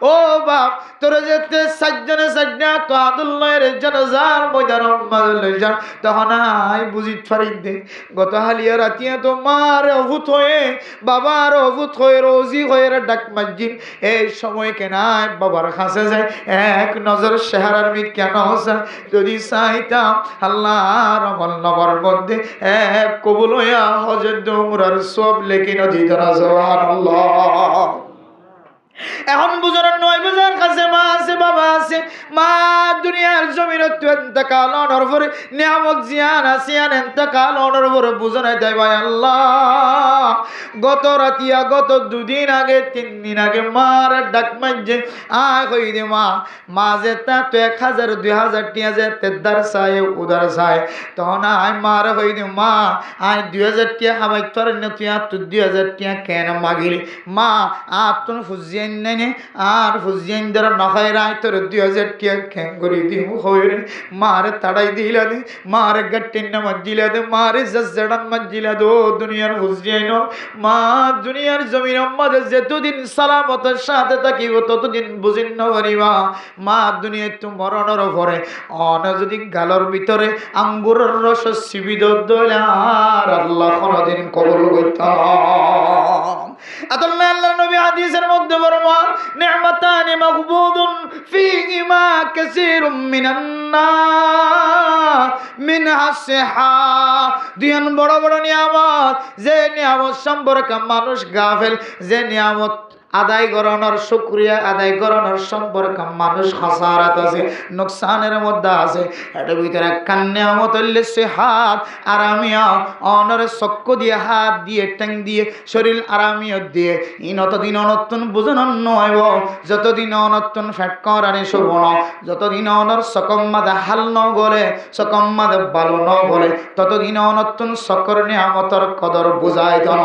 ও বাপ তোর যেতে সাজ্জনে সাজ্জা তো আদুল্লাহের জানাজার ময়দান মাঝে যান তখন আই বুঝিত পারি দে গত হালিয়া রাতিয়া তো মার অভূত হয়ে বাবার অভূত হয়ে রোজি হয়ে ডাক মাজিন এই সময় কেন বাবার কাছে যায় এক নজর চেহারার মি কেন যদি চাইতাম আল্লাহর নবর মধ্যে এক কবুল হইয়া হজরত উমরার সব লেখি নদী ধরা সুবহানাল্লাহ এখন বুঝার নয় বুঝার কাছে মা আছে বাবা আছে মা দুনিয়ার জমিনত ইন্তেকাল হওয়ার পরে নিয়ামত জিয়ান আসিয়ান ইন্তেকাল হওয়ার পরে বুঝাই দেয় ভাই আল্লাহ গত রাতিয়া গত দুদিন আগে 3 দিন আগে মার ডাক মাঝে আয় কই দে মা যে তা তো 1000 2000 টিয়া যে তেদার চায় উদার চায় তখন আয় মার কই দে মা আয় 2000 টিয়া হামাই তোর না তুই আর 2000 টিয়া কেন মাগিলি মা আতুন ফুজিয়ে নেনে আর ফুজিয়েন ধর নখাই রায় তোর 2000 টিয়া খেং করি দিম হইরে মারে তাড়াই দিলা দে মারে গট্টিন না মজিলা দে মারে জজড়ান মজিলা দো দুনিয়ার ফুজিয়েন মা দুনিয়ার জমিন মধ্যে যতদিন সালামতের সাথে থাকিব ততদিন বুঝিন না পারিবা মা দুনিয়া তো মরণের পরে অন যদি গালর ভিতরে আঙ্গুরের রস সিবিদ দলার আল্লাহ কোনদিন কবুল করতাম আল্লাহ আল্লাহর নবী হাদিসের মধ্যে ফরমান নি'মাতান মাগবুদুন ফীহিমা কাসীরুম মিনান নাস মিনহা সিহা দুইন বড় বড় নিয়ামত যে নিয়ামত সম্পর্কে মানুষ গাফেল যে নিয়ামত আদায় করানোর শুকরিয়া আদায় করানোর সম্পর্ক মানুষ খাসারাত আছে, নোকসানের মধ্যে আছে। এটার ভিতরে কান্নামত হইলে সে হাত আরামিয়া অনর চক্ষু দিয়ে হাত দিয়ে ট্যাং দিয়ে শরীর আরামিয়া দিয়ে ইনতদিন অনতুন বুঝানো নয় যতদিন অনতুন ফ্যাট করানি শুভ ন যতদিন অনর সকম্মাদে হাল ন গলে সকম্মাদে বালো ন গলে ততদিন অনতুন সকর নিয়ামতর কদর বুঝাই দন।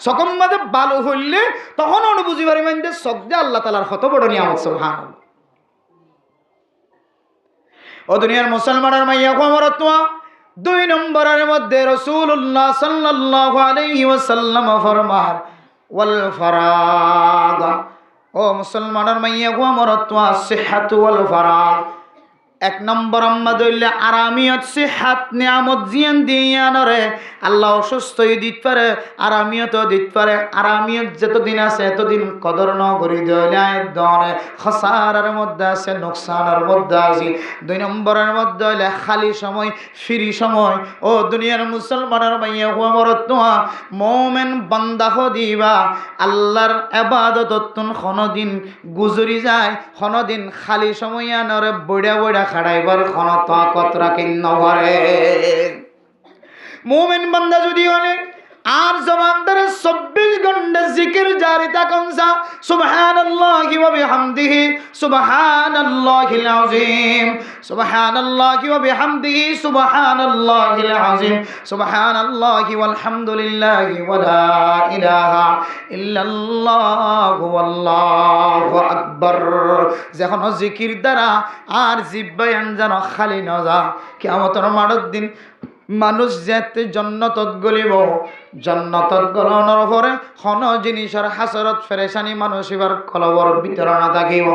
সকম্মাদে বালো হইলে তখন অনু বুঝি পারি মানে শব্দে আল্লাহ তাআলার কত বড় নিয়ামত সুবহানাল্লাহ। ও দুনিয়ার মুসলমানের মাইয়া কোমরতুয়া 2 নম্বরের মধ্যে রাসূলুল্লাহ সাল্লাল্লাহু আলাইহি ওয়াসাল্লাম ফরমান ওয়াল ফারাগ। ও মুসলমানের মাইয়া কোমরতুয়া সিহহাতু ওয়াল ফারাগ। 1 নম্বর আম্মাদুল্লে আরামিয়ত সিহহাত নিয়ামত জিয়ান দিয়ানরে আল্লাহ অসুস্থই দিত পারে আরামিয়ত দিত পারে। আরামিয়ত যতদিন আছে এতদিন কদর ন করি দিলে দনে খসারার মধ্যে আছে নোকসানের মধ্যে আছে। 2 নম্বরের মধ্যে হইলে খালি সময় ফ্রি সময়। ও দুনিয়ার মুসলমানের মাইয়া হুয়ামরত মোমেন বান্দা দিবা আল্লাহর ইবাদততুন কোনদিন গুজরি যায় কোনদিন খালি সময় আনরে বড়া বড়া খাড়াইবার কোন তাকত রাখেন নরে। মুমিন বান্দা যদি অনেক আর জবানদারে 24 ঘন্টা জিকির জারি থাকুনসা সুবহানাল্লাহি ওয়া বিহামদিহি সুবহানাল্লাহিল আযীম সুবহানাল্লাহি ওয়া বিহামদিহি সুবহানাল্লাহিল আযীম সুবহানাল্লাহি ওয়াল হামদুলিল্লাহি ওয়া লা ইলাহা ইল্লাল্লাহু আল্লাহু আকবার। যখন জিকির দ্বারা আর জিব্বায়ান যেন খালি না যা কিয়ামতের মাঠের দিন মানুষ যেতে জন্নতত গলিব জন্নতত গলনের পরে কোন জিনিসের হাসরত ফেরেশানি মানুষ এবার কলবর ভিতরে না থাকিব।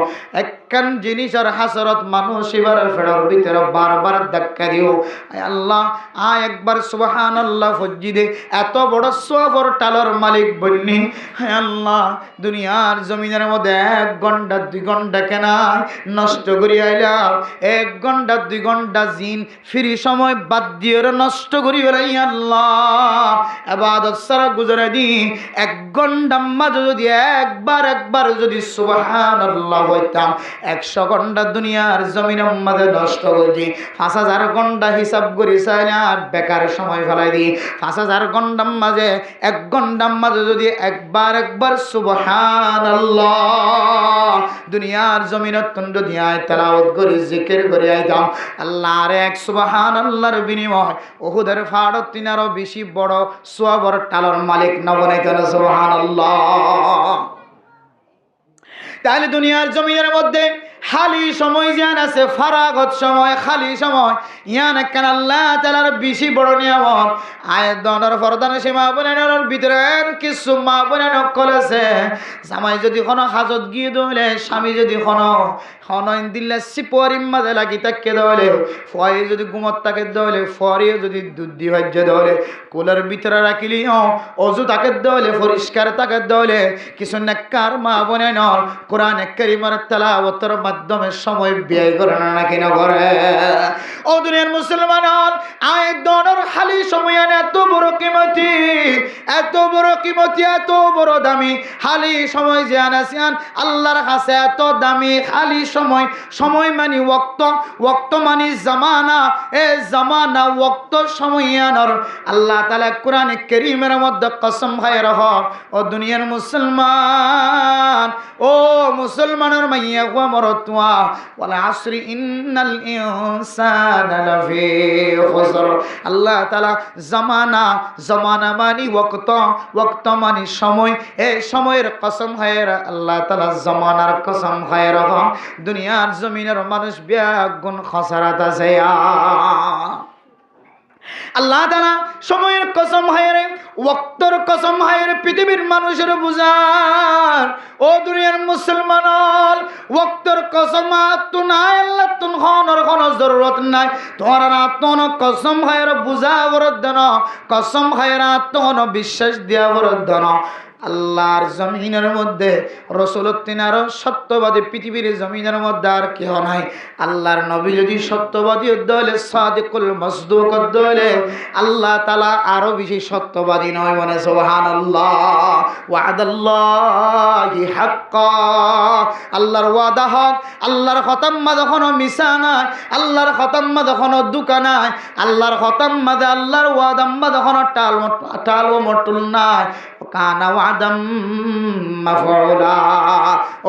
একখান জিনিসের হাসরত মানুষ এবার ফেরর ভিতরে বারবার ধাক্কা দিও। আল্লাহ একবার সুবহানাল্লাহ ফজি দে এত বড় সওয়াবের টালর মালিক বন্নি। আল্লাহ দুনিয়ার জমিনের মধ্যে 1 ঘন্টা 2 ঘন্টা কেন নষ্ট করি আইলাম 1 ঘন্টা 2 ঘন্টা জিন ফ্রি সময় বাদ দিয়ে নষ্ট করি বেড়াই। আল্লাহ ইবাদত সারা গুজরে দি 1 ঘন্টা মাঝে যদি একবার যদি সুবহানাল্লাহ হইতাম 100 ঘন্টা দুনিয়ার জমিনের মধ্যে নষ্ট করি। 5000 ঘন্টা হিসাব করি চাইলে আর বেকার সময় ফেলাই দি। 5000 ঘন্টার মাঝে 1 ঘন্টার মাঝে যদি একবার সুবহানাল্লাহ দুনিয়ার জমিনের তুন্ড দিয়ে তেলাওয়াত করি জিকির করে আইতাম আল্লাহর এক সুবহানাল্লাহর বিনিময় উহুদের ফাড়ত তিনারও বেশি বড় সওয়াবের টালর মালিক না বানাইতেন সুবহানাল্লাহ। তাহলে দুনিয়ার জমিনের মধ্যে খালি সময় জ্ঞান আছে ফারাগত সময় খালি সময় ইয়ান একখান আল্লাহ তাআলার বেশি বড় নিয়ামত। আয়াত দনের ফরদানের সীমা বনানোর ভিতরে কিছু মা বনানো কলেছে জামাই যদি কোনো হাজত গিয়ে দলে স্বামী যদি কোনো দিল্লা সিপরিম মাঝে লাগি তাকে দলে ফয়ে যদি গুমত তাকে দলে ফরে যদি দুধ দি ভাজ্য দলে কোলের ভিতরে রাখিলি অজু তাকে দলে পরিষ্কার তাকে দলে কিছু নেককার মা বনানোর কোরআন কারীমের তেলাওয়াতের মাধ্যমে সময় ব্যয় করে না নাকি না করে। ও দুনিয়ার মুসলমান আয়াত দনের খালি সময় এত বড় কিমতি এত বড় কিমতি এত বড় দামি খালি সময় যে আনাসিয়ান আল্লাহর কাছে এত দামি খালি সময়। সময় মানে ওয়াক্ত মানে জামানা এ জামানা ওয়াক্ত সময় আনার আল্লাহ তাআলা কোরআন কারীমের মধ্যে কসম খায় রহ। ও দুনিয়ার মুসলমান ও মুসলমানের মাইয়া ওয়া মরতুয়া ওয়াল আসরি ইন্নাল ইনসানা লাফি খুসর। আল্লাহ তাআলা জামানা মানে ওয়াক্ত মানে সময় এই সময়ের কসম খায় আল্লাহ তাআলা জামানার কসম খায় রহ। দুনিয়ার জমিনের মানুষ ব্যাগুণ খসারাত আছে। আল্লাহ তাআলা সময়ের কসম হায়রে ওয়াক্তর কসম হায়রে পৃথিবীর মানুষের বুঝার। ও দুনিয়ার মুসলমান ওয়াক্তর কসম তো নাই আল্লাহ তুন খানোর কোনো জরুরত নাই তোমার আত্মন কসম হায়রে বুঝা বরদ দেন কসম হায়রে আত্মন বিশ্বাস দিয়া বরদ দেন। আল্লাহর জমিনের মধ্যে রাসূলের তিন আরো সত্যবাদী পৃথিবীর জমিনের মধ্যে আর কেহ নাই। আল্লাহর নবী যদি সত্যবাদী হলে সাদিকুল মাসদুক হলে আল্লাহ তাআলা আরো বেশি সত্যবাদী নয় মানে সুবহানাল্লাহ। ওয়াদাল্লাহি হাক্কা, আল্লাহর ওয়াদা হক, আল্লাহর খতম কখনো মিছা নাই, আল্লাহর খতম কখনো দুকা নাই, আল্লাহর খতম মাদে আল্লাহর ওয়াদাম কখনো টাল ও মটুল নাই। কানা ওয়াদাম মাফউলা।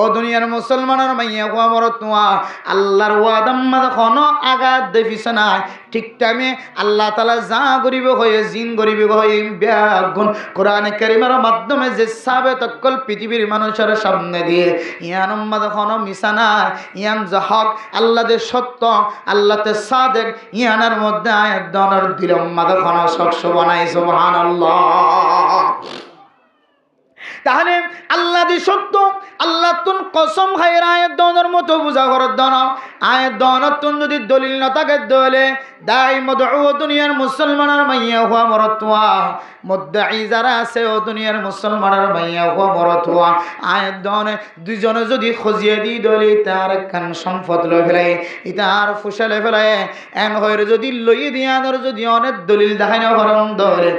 ও দুনিয়ার মুসলমানের মাইয়া গো আমার তোয়া আল্লাহর ওয়াদাম কখনো আঘাত দেখিস নাই। ঠিক টাইমে আল্লাহ তাআলা যা করিবে হয়ে জিন করিবে হয়ে ব্যাগুন কোরআনে কারীমের মাধ্যমে যে সাবেত কল পৃথিবীর মানুষের সামনে দিয়ে ইয়ান উম্মাদ কখনো মিছা নাই, ইয়ান যে হক আল্লাহ দে সত্য, আল্লাহ তে সাদেক, ইয়ানের মধ্যে আয়াত দনর দিল উম্মাদ কখনো শখস বানাই সুবহানাল্লাহ। তাহলে আল্লাহ দি সত্য, আল্লাহ তুন কসম খাইর আয়াত দনের মতো বুঝা করার দন আয়াত দনত তুন যদি দলিল না থাকে দলে দাই মদউ দুনিয়ার মুসলমানের মাইয়া হওয়া মরতুয়া মুদ্দাই যারা আছে ও দুনিয়ার মুসলমানের মাইয়া হওয়া মরতুয়া আয়াত দনে দুইজনে যদি খজিয়ে দি দলি তার কান সম্পদ লই ফেলে ইতার ফুসালে ফেলে এন হইর যদি লই দিয়ার যদি অনেক দলিল দেখাই না হরম দলে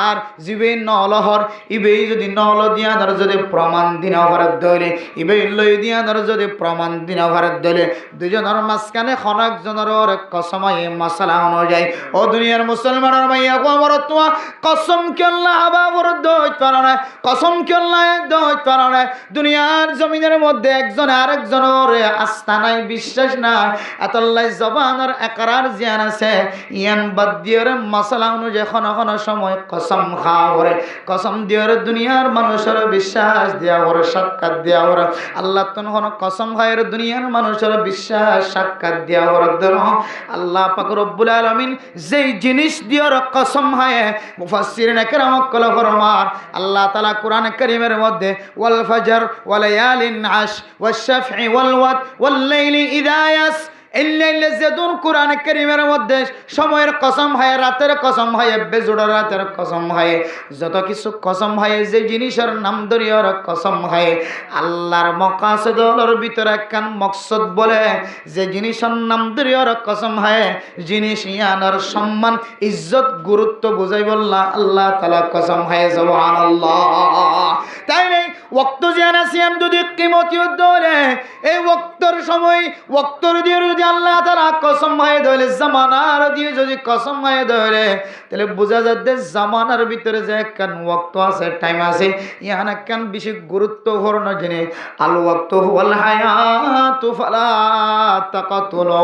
আর জিবে নলহর ইবে যদি নল দিয়া ধর যদি প্রমাণ দিনা ঘরের দলে ইবে লই দিয়া ধর যদি প্রমাণ দিনা ঘরের দলে দুজনের মাঝখানে খনকজনের কসময়ে মশলা অনুযায়ী ও দুনিয়ার মুসলমানের মাইয়া গো আমার তোমা কসম কেল্লা হাবা বড় দইত পারে না, কসম কেল্লা দইত পারে না। দুনিয়ার জমিনের মধ্যে একজন আরেকজনের আস্থা নাই, বিশ্বাস নাই, এতলাই জবানের একরার জ্ঞান আছে ইয়ান বাদ দিয়ে মশলা অনুযায়ী খন সময় কসম খাওয়া কসম দিয়ে দুনিয়ার মানুষের বিশ্বাস দেওয়া ওর সাক্ষাৎ দেওয়া ওর আল্লাহ তখন কসম খায়ের দুনিয়ার মানুষের বিশ্বাস সাক্ষাৎ দেওয়া ওর আল্লাহ পাক রব্বুল আলামিন যেই জিনিস দিয়ে কসম খায় মুফাসসিরিন একরাম কল ফরমান আল্লাহ তাআলা কোরআন কারীমের মধ্যে ওয়াল ফজর ওয়া লায়ালিন আশ ওয়াশ শাফঈ ওয়াল ওয়াদ ওয়াল লাইলি ইযা ইয়াস কোরআন কারীমের মধ্যে সময়ের কসম হয়, রাতের কসম হয়, বেজোড়া রাতের কসম হয়, যত কিছু কসম হয় যে জিনিসের নাম ধরিয়ার কসম হয় আল্লাহর মাকাসিদের ভিতরে একখান মকসদ বলে যে জিনিসের নাম ধরিয়ার কসম হয় জিনিস ইয়ানার সম্মান ইজ্জত গুরুত্ব বুঝাই বললা আল্লাহ তাআলা কসম হয় সুবহানাল্লাহ। তাই নেই ওয়াক্ত জিয়ানা সিয়াম যদি কিমতি ধরে এই ওয়াক্তর সময় ওয়াক্তর দিয়ে যদি আল্লাহ তাআলা কসম হয় ধরে জামানার দিয়ে যদি কসম হয় ধরে তাহলে বোঝা যাচ্ছে জামানার ভিতরে যে একখান ওয়াক্ত আছে, টাইম আছে, ইয়ান একখান বেশি গুরুত্বপূর্ণ জিনিস। আল ওয়াক্তু ওয়াল হায়াতু ফালা তাকাতুলু।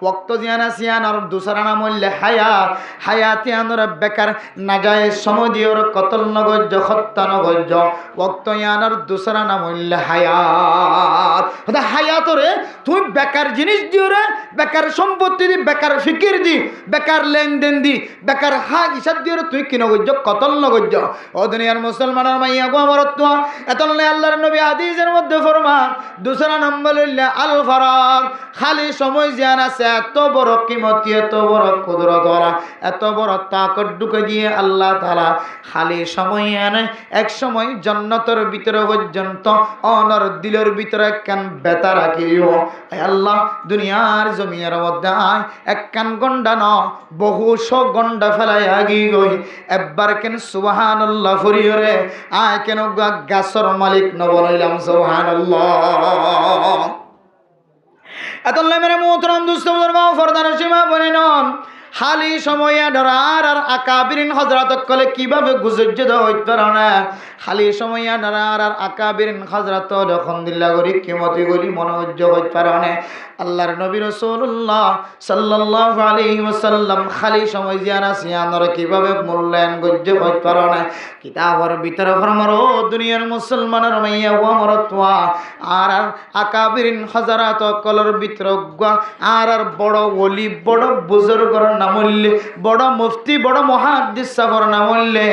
ওয়াক্ত জিয়ানা সিয়ানার দুসরা নাম হইলে হায়াত, হায়াতি আনর বেকার নাগায় সময় দিয়ে কতল নগজ হত্যা নগজ ওয়াক্ত ইয়ানার দুসরা নাম হইলে হায়াত। হায়াতরে তুই বেকার জিনিস দিও রে, বেকার সম্পত্তি দি, বেকার ফিকির দি, বেকার লেনদেন দি, বেকার হিসাব দিয়ে তুই কি নগজ কতল নগজ। ও দুনিয়ার মুসলমানের মাইয়া গো আমার তো এতলে আল্লাহর নবী হাদিসের মধ্যে ফরমান দুসরা নম্বর হইলে আল ফারাগ, খালি সময় জিয়ান আছে এত বড় কিমতি, এত বড় কুদরত ওয়ালা, এত বড় তাকত ঢুকে দিয়ে আল্লাহ তাআলা খালি সময় আনে এক সময় জান্নাতের ভিতরে পর্যন্ত অনর দিলের ভিতরে একখান বেতা রাখিও। আল্লাহ দুনিয়ার জমিনের মধ্যে আয় একখান গন্ডা ন বহুশো গন্ডা ফেলাই আগি গই একবার কেন সুবহানাল্লাহ ফরিয়রে আয় কেন গাছর মালিক নবনাইলাম সুবহানাল্লাহ। এতলে মেরে মোহতরম দুস্থ বুজুর্গ ফরদান সীমা বনে নন খালি সময়ে ডরার আর আকাবিরিন হযরত কলে কিভাবে গুজজ্জত হইতে পারে না। খালি সময়ে ডরার আর আকাবিরিন হযরত যখন দিল্লা করি কিমতি করি মনোজ্জ হইতে পারে না। আল্লাহর নবী রাসূলুল্লাহ সাল্লাল্লাহু আলাইহি ওয়াসাল্লাম খালি সময় জিয়ানা সিয়ানর কিভাবে মূল্যায়ন গজ্জ হইতে পারে না। কিতাবের ভিতরে ফরমারো দুনিয়ার মুসলমানের মাইয়া ওয়া মরতওয়া আর আকাবিরিন হযরত কলর ভিতরে আর বড় ওলি বড় বুজুর্গর নামলে বড় মুফতি বড় মুহাদ্দিস সাফর নামলে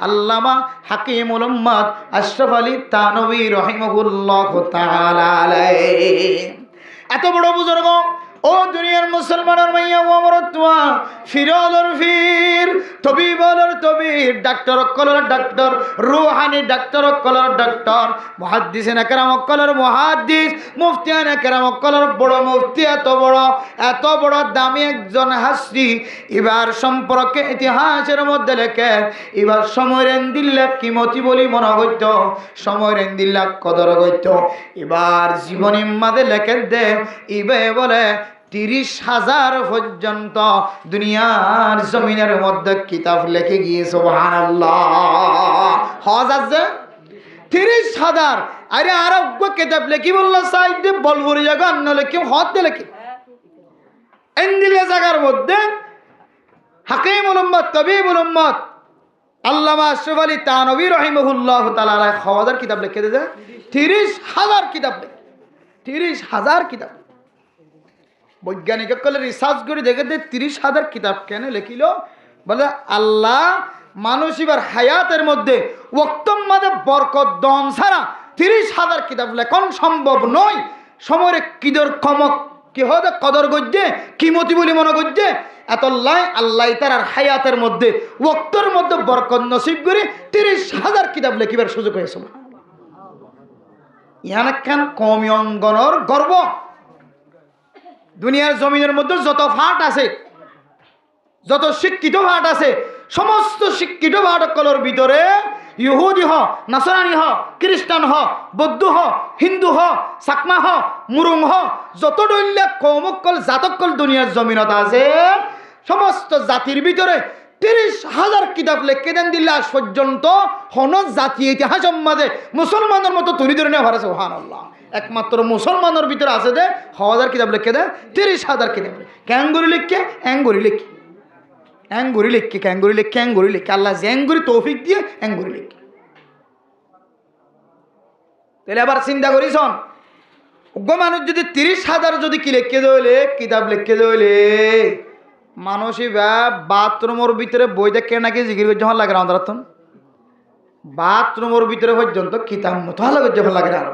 আল্লামা হাকিমুল উম্মাত আশরাফ আলী থানভী রাহিমাহুল্লাহ তাআলা আলাইহি। এত বড় বুজুর্গ ও দুনিয়ার মুসলমানের মাইয়া ও আমার তোয়া ফিরলর ফির তবিবলর তবিব ডাক্তার কলর ডাক্তার রুহানি ডাক্তার কলর ডাক্তার মুহাদ্দিসিন کرام কলর মুহাদ্দিস মুফতিয়ান کرام কলর বড় মুফতি এত বড় দামি একজন হাসি এবার সম্পর্কে ইতিহাসের মধ্যে লেখে এবার সময়ের দিল্লা কিমতি বলি মনে হইত সময়ের দিল্লা কদর হইত এবার জীবনী মাঝে লেখে দে ইবে বলে 30,000 পর্যন্ত দুনিয়ার জমিনের মধ্যে কিতাব লিখে গিয়ে সুবহানাল্লাহ হজ আছে 30,000 আরে আরব কিতাব লিখি বলল সাইড বলবুরি জায়গা অন্য লিখি হতে লিখি এন্দিলে জায়গার মধ্যে হাকিমুল উম্মত তাবিবুল উম্মত আল্লামা আশরাফ আলী থানভী রাহিমাহুল্লাহ তাআলা হওয়াদার কিতাব লিখে দেয় 30,000 কিতাব 30,000 কিতাব বৈজ্ঞানিক কলে রিসার্চ করে দেখে 30,000 কিতাব কেন লিখিল বলে আল্লাহ মানুষ এবার হায়াতের মধ্যে ওয়াক্তম মাঝে বরকত দম ছাড়া 30,000 কিতাব লেখন সম্ভব নয় সময়ের কিদর কমক কি হতে কদর গজ্জে কিমতি বলি মনে গজ্জে এত আল্লাহ তার হায়াতের মধ্যে ওয়াক্তর মধ্যে বরকত নসিব করে 30,000 কিতাব লেখিবার সুযোগ হয়েছে ইয়ান খান কমি অঙ্গনের গর্ব দুনিয়ার জমিনের মধ্যে যত ফাট আছে যত শিক্ষিত ফাট আছে সমস্ত শিক্ষিত ফাটকলের ভিতরে ইহুদি হ নাসরানি হ খ্রিস্টান হ বৌদ্ধ হ হিন্দু হ চাকমা হ মুরুং হ যত দৈল্য কৌমকল জাতকল দুনিয়ার জমিনত আছে সমস্ত জাতির ভিতরে 30,000 কিতাব লেখে দেন দিল্লা আজ পর্যন্ত হন জাতীয় ইতিহাস মাঝে মুসলমানের মতো তুলি ধরে নেওয়া হয়েছে সুবহানাল্লাহ একমাত্র মুসলমানের ভিতরে আছে যে 1,000 কিতাব লিখে দেয় 30,000 কিতাব ক্যাঙ্গুরি লিখকে অ্যাঙ্গুরি লিখি অ্যাঙ্গুরি লিখকে ক্যাঙ্গুরি লিখকে অ্যাঙ্গুরি লিখকে আল্লাহ যে অ্যাঙ্গুরি তৌফিক দিয়ে অ্যাঙ্গুরি লিখকে তাহলে আবার চিন্তা করিস মানুষ যদি 30,000 যদি কি লিখে দইলে কিতাব লিখে দইলে মানুষই বাথরুমের ভিতরে বই দেখে নাকি জিকির করছে ভালো লাগে আমাদের বাথরুমের ভিতরে পর্যন্ত কিতাব মতো ভালো করছে ভালো লাগে আর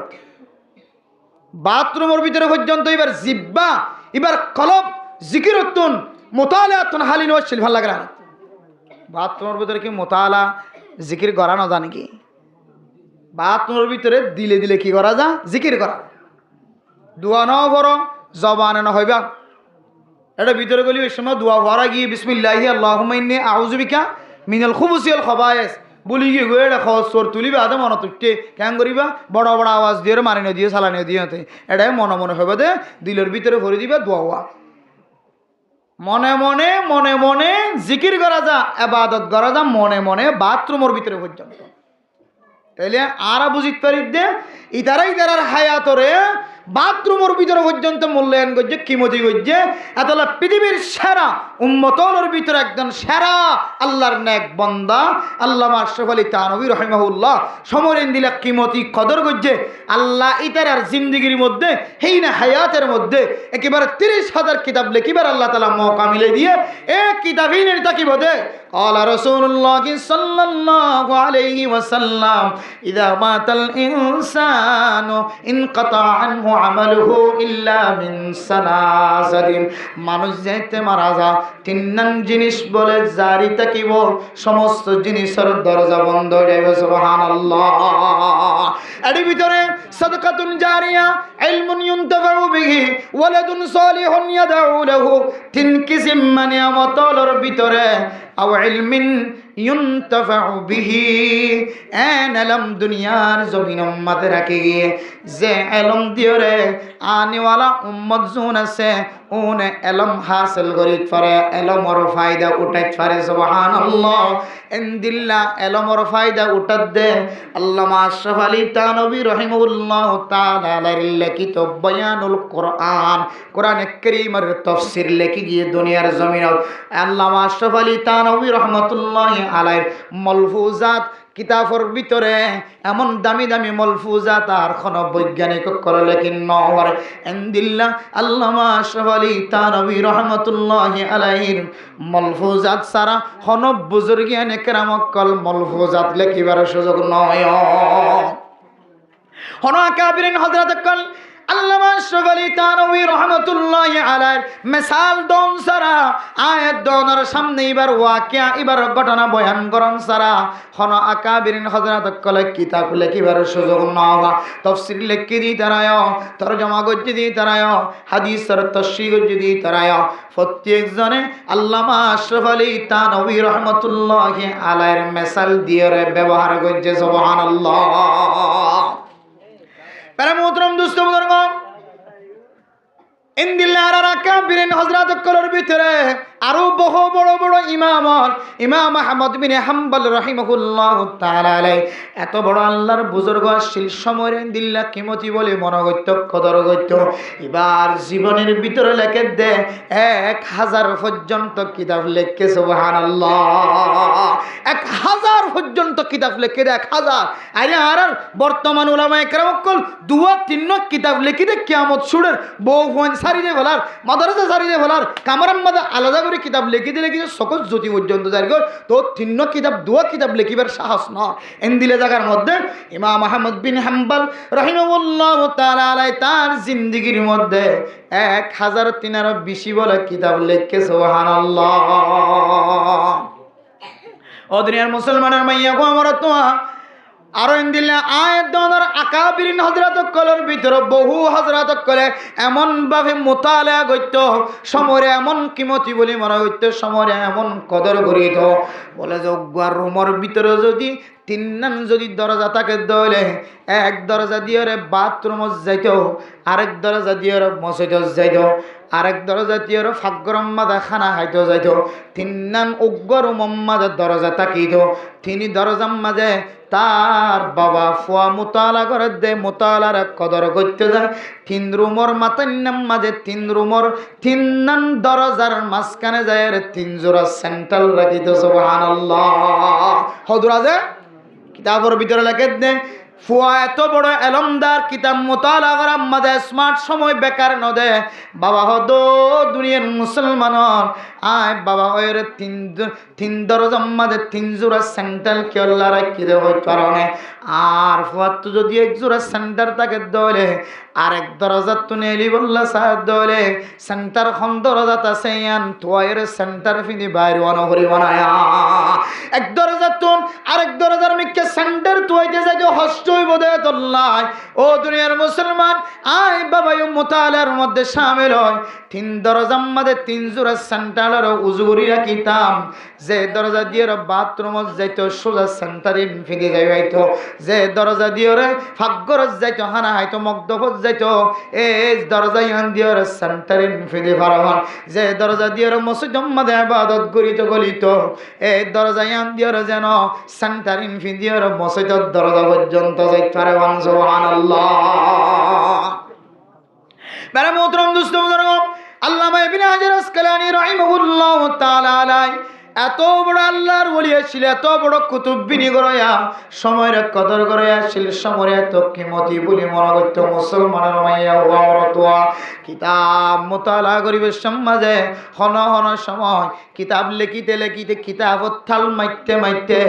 বাথরুমের ভিতরে পর্যন্ত এবার জিব্বা এবার কলব জিকির উত্তন মোতালাতুন হালিন ওয়াসিল ভাল লাগে না বাথরুমের ভিতরে কি মোতালা জিকির করা না জানি কি বাথরুমের ভিতরে দিলে দিলে কি করা যা জিকির করা দোয়া ন বড় জবানে না হইবা এটা ভিতরে গলি ওই সময় দোয়া ভরা গিয়ে বিসমিল্লাহি আল্লাহুম্মা ইন্নী আউযু বিকা মিনাল খুবুসি ওয়াল খাবায়েস বলি গিয়ে গো এটা খসর তুলিবা আদা মনে তুটে কেন করিবা বড় বড় আওয়াজ দিয়ে মারিনে দিয়ে সালানে দিয়ে এটাই মনে মনে হইবা দে দিলের ভিতরে ভরে দিবা দোয়া মনে মনে মনে মনে জিকির করা যা ইবাদত করা যা মনে মনে বাথরুমের ভিতরে পর্যন্ত তাইলে আরা বুঝিত পারি দে ইতারাই তারার হায়াতরে বাথরুমের ভিতরে পর্যন্ত মূল্যায়ন করছে কিমতি করছে এতলা পৃথিবীর সেরা উম্মতলের ভিতরে একজন সেরা আল্লাহর নেক বান্দা আল্লামা আশরাফ আলী থানভী রাহিমাহুল্লাহ সমরেন দিলা কিমতি কদর করছে আল্লাহ ইতারার জিন্দিগির মধ্যে হেই না হায়াতের মধ্যে একেবারে 30,000 কিতাব লিখিবার আল্লাহ তাআলা মওকা মিলে দিয়ে এক কিতাবিনের তাকিব দে قال رسول الله صلى الله عليه وسلم إذا مات الإنسان انقطع عنه عمله إلا من ثلاثة মানুষ যেতে মারা যা তিন জিনিস বলে জারি থাকিব সমস্ত জিনিসের দরজা বন্ধ হয়ে যাবে সুবহানাল্লাহ এর ভিতরে সাদকাতুন জারিয়া ইলমুন ইউনতাফাউ বিহি ওয়ালাদুন সালিহুন ইয়াদউ লাহু তিন কিসিম নিয়ামতের ভিতরে আও ইলমিন ইউনতাফাউ বিহি আনালাম দুনিয়ার জমিন উম্মত রাখে গিয়ে যে ইলম দিওরে আনেওয়ালা উম্মত জুন আছে উনে ইলম হাসিল করিত পারে ইলমর ফায়দা উঠাইত পারে সুবহানাল্লাহ ইনদিল্লাহ ইলমর ফায়দা উঠাত দে আল্লামা আশরাফ আলী থানভী রাহিমাহুল্লাহ তাআলা লিখিত বয়ানুল কোরআন কোরআনে কারীমের তাফসীর লিখে গিয়ে দুনিয়ার জমিনত আল্লামা আশরাফ আলী থানভী রাহমাতুল্লাহি আলাইহির মালফুজাত কিতাবের ভিতরে এমন দামি দামি মালফুজাত আর কোন বৈজ্ঞানিক করে লেখিন নওয়ার ইনদিল্লাহ আল্লামা আশরাফ আলী থানভী রাহমাতুল্লাহি আলাইহির মালফুজাত সারা কোন বুজুর্গানে কেরাম কল মালফুজাত লেখিবার সুযোগ নয় হন আকাবিরিন হযরত কল আল্লামা আশরাফ আলী থানভী রাহমাতুল্লাহি আলাইহি মিসাল দন সারা আয়াত দনের সামনে এবার ওয়াকিয়া এবার ঘটনা বয়ান করন সারা হন আকাবিরিন হযরত কলে কিতাব লেখিবার সুযোগ নাওয়া তাফসীর লেখি দি তারায় তরজমা গজ্জি দি তারায় হাদিসের তাফসীর গজ্জি দি তারায় প্রত্যেক জনে আল্লামা আশরাফ আলী থানভী রাহমাতুল্লাহি আলাইহির মিসাল দিয়ে ব্যবহার করছে সুবহানাল্লাহ। প্যারা মোহতরম দুস্থ বুজুর্গ ইন্দিল্লার আকাবিরিন হযরত কলের ভিতরে আরো বহু বড় বড় ইমাম আহমদ বিন হাম্বল রাহিমাহুল্লাহ তাআলা আলাইহি এত বড় আল্লাহর বুজুর্গ শিল সময় ইন্দিল্লাহ কিমতি বলে মনোগত্য কদর গত্য এবার জীবনের ভিতরে লেখে দে 1000 পর্যন্ত কিতাব লেখে সুবহানাল্লাহ 1000 পর্যন্ত কিতাব লেখে দে 1000 আরে আর বর্তমান উলামায়ে কেরাম কল দুয়া তিন কিতাব লেখি দে কিয়ামত সুরের বউ হন সারিদে বলার মাদ্রাসা সারিদে বলার কামরাম মাদা আলাদা করে কিতাব লিখি দিলে কিন্তু সকল জ্যোতি পর্যন্ত জারি কর তো তিন কিতাব দুয়া কিতাব লিখিবার সাহস না এন্দিলে জায়গার মধ্যে ইমাম আহমদ বিন হাম্বল রাহিমাহুল্লাহ তাআলা আলাইহি তার জিন্দেগীর মধ্যে 1003 বলে কিতাব লিখে সুবহানাল্লাহ। ও দুনিয়ার মুসলমানের মাইয়া গো আমার তো আরো ইন্দিল্লা আয়াত দনের আকাবিরিন হযরত কলের ভিতরে বহু হযরত কলে এমন ভাবে মুতালা গইত সমরে এমন কিমতি বলি মনে হইতো সমরে এমন কদর করিত বলে যে অজ্ঞার রুমের ভিতরে যদি তিনজন যদি দরজা থাকে দলে এক দরজা দিয়ে বাথরুম যাইতো আরেক দরজা দিয়ে মসজিদ যাইতো আরেক দরজা দিয়ে ফাগরম মাদা খানা খাইতো যাইতো তিনজন অজ্ঞর মোহাম্মদের দরজা তাকিত তিনি দরজার মাঝে তার বাবা ফুয়া মুতালা করে দে মুতালার কদর করতে যায় তিন রুমর মাতান্নাম মাঝে তিন রুমর তিনজন দরজার মাঝখানে যায় তিন জোড়া সেন্ট্রাল রাখিত সুবহানাল্লাহ। হযরতে কিতাবের ভিতরে লেখে দে ফুয়া এত বড় এলমদার কিতাব মুতালা করা মাঝে স্মার্ট সময় বেকার নদে বাবা হদ দুনিয়ার মুসলমানর আয় বাবা ওর তিন দরজার মাঝে তিন জোড়া সেন্ট্রাল কেল্লা রাখি দে হই কারণে আর ফুয়া তো যদি এক জোড়া সেন্টার তাকে দলে আরেক দরজা তো নেলি বললা সাহেব দলে সেন্টার খন দরজা আছে ইয়ান তোয়ের সেন্টার ফিনি বাইরে অনহরি বানায়া এক দরজা তো আরেক দরজার মিকে সেন্টার তোইতে যায় হস্ত হইব দে তোল্লাই। ও দুনিয়ার মুসলমান আয় বাবা ইউ মুতালার মধ্যে শামিল হয় তিন দরজার মধ্যে তিন জোড়া সেন্টারের উজুরি রাখিতাম যে দরজা দিয়ে বাথরুম যাইতো সোজা সেন্টারে ফিরে যাইতো যে দরজা দিয়ে ফাগরজ যাইতো হানা হাইতো মগদফত যাইতো এই দরজা ইয়ান দিয়ে সেন্টারে ফিরে ফারাহন যে দরজা দিয়ে মসজিদ মধ্যে ইবাদত করিত গলিত এই দরজা ইয়ান দিয়ে যেন সেন্টারে ফিরে মসজিদের দরজা পর্যন্ত যাইতে পারে সুবহানাল্লাহ। মেরা মোহতরম দোস্ত বুজুর্গ আল্লামা ইবনে হাজার আসকালানী রাহিমাহুল্লাহ তাআলা আলাইহি এত বড় আল্লাহর ওলি ছিল এত বড় কুতুব বিনি গড়ায়া সময়ের কদর গড়ায়া ছিল সময়ের এত কিমতি বলি মনে করত মুসলমানের মাইয়া ওয়া মরতুয়া কিতাব মুতালা করিবে সমাজে হন হন সময় কিতাব লিখিতে লিখিতে কিতাব থাল মাইতে মাইতে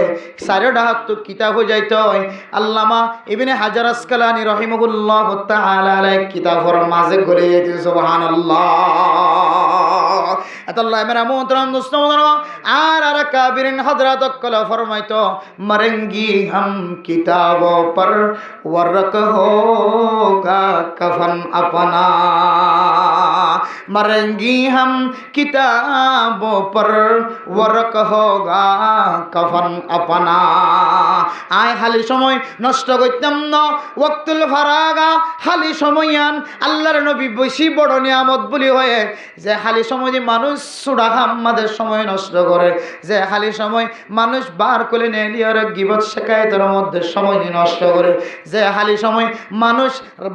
সাড়ে হাত কিতাব হয়ে যাইত আল্লামা ইবনে হাজার আসকালানী রাহিমাহুল্লাহ তাআলা আলাইহি কিতাবের মাঝে গলে যেত সুবহানাল্লাহ। अतल्ला मेरा मोहतरम दोस्तों आर काबिरिन हजरत कला फरमाइतो मरेंगी हम किताबों पर वर्क होगा कफन अपना मरेंगी हम किताबों पर वर्क होगा कफन अपना आय हाली समय नष्ट करताम ना वक्तुल फरागा हाली समयान আল্লাহর নবী বেশি বড় নিয়ামত বলি হয়ে যে হালি সময় যে মানুষ সুরা হাম্মাদের সময় নষ্ট করে যে হালি সময় মানুষ বার করে নেলিয়ার গিবত শিকায়েতের মধ্যে সময় নষ্ট করে যে হালি সময় মানুষ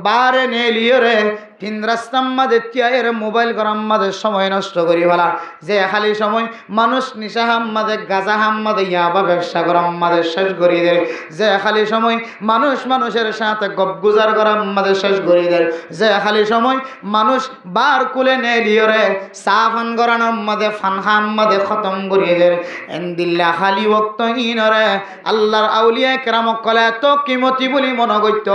বারে নেলিয়রে তিন রাস্তার মাঝে তিয়ায়ের মোবাইল করার মাঝে সময় নষ্ট করি ফেলা, যে খালি সময় মানুষ নিশা হাম্মাদে গাঁজা হাম্মাদে ইয়াবা ব্যবসা করার মাঝে শেষ করি দেয়, যে খালি সময় মানুষ মানুষের সাথে গপগুজার করার মাঝে শেষ করি দেয়, যে খালি সময় মানুষ বার কুলে নে লিওরে চা ফান করানোর মাঝে ফান খাম মাঝে খতম করিয়ে দেয়। এন্দিল্লা খালি ওক্ত ইনরে আল্লাহর আউলিয়া কেরামক কলে তো কিমতি বলি মনে করত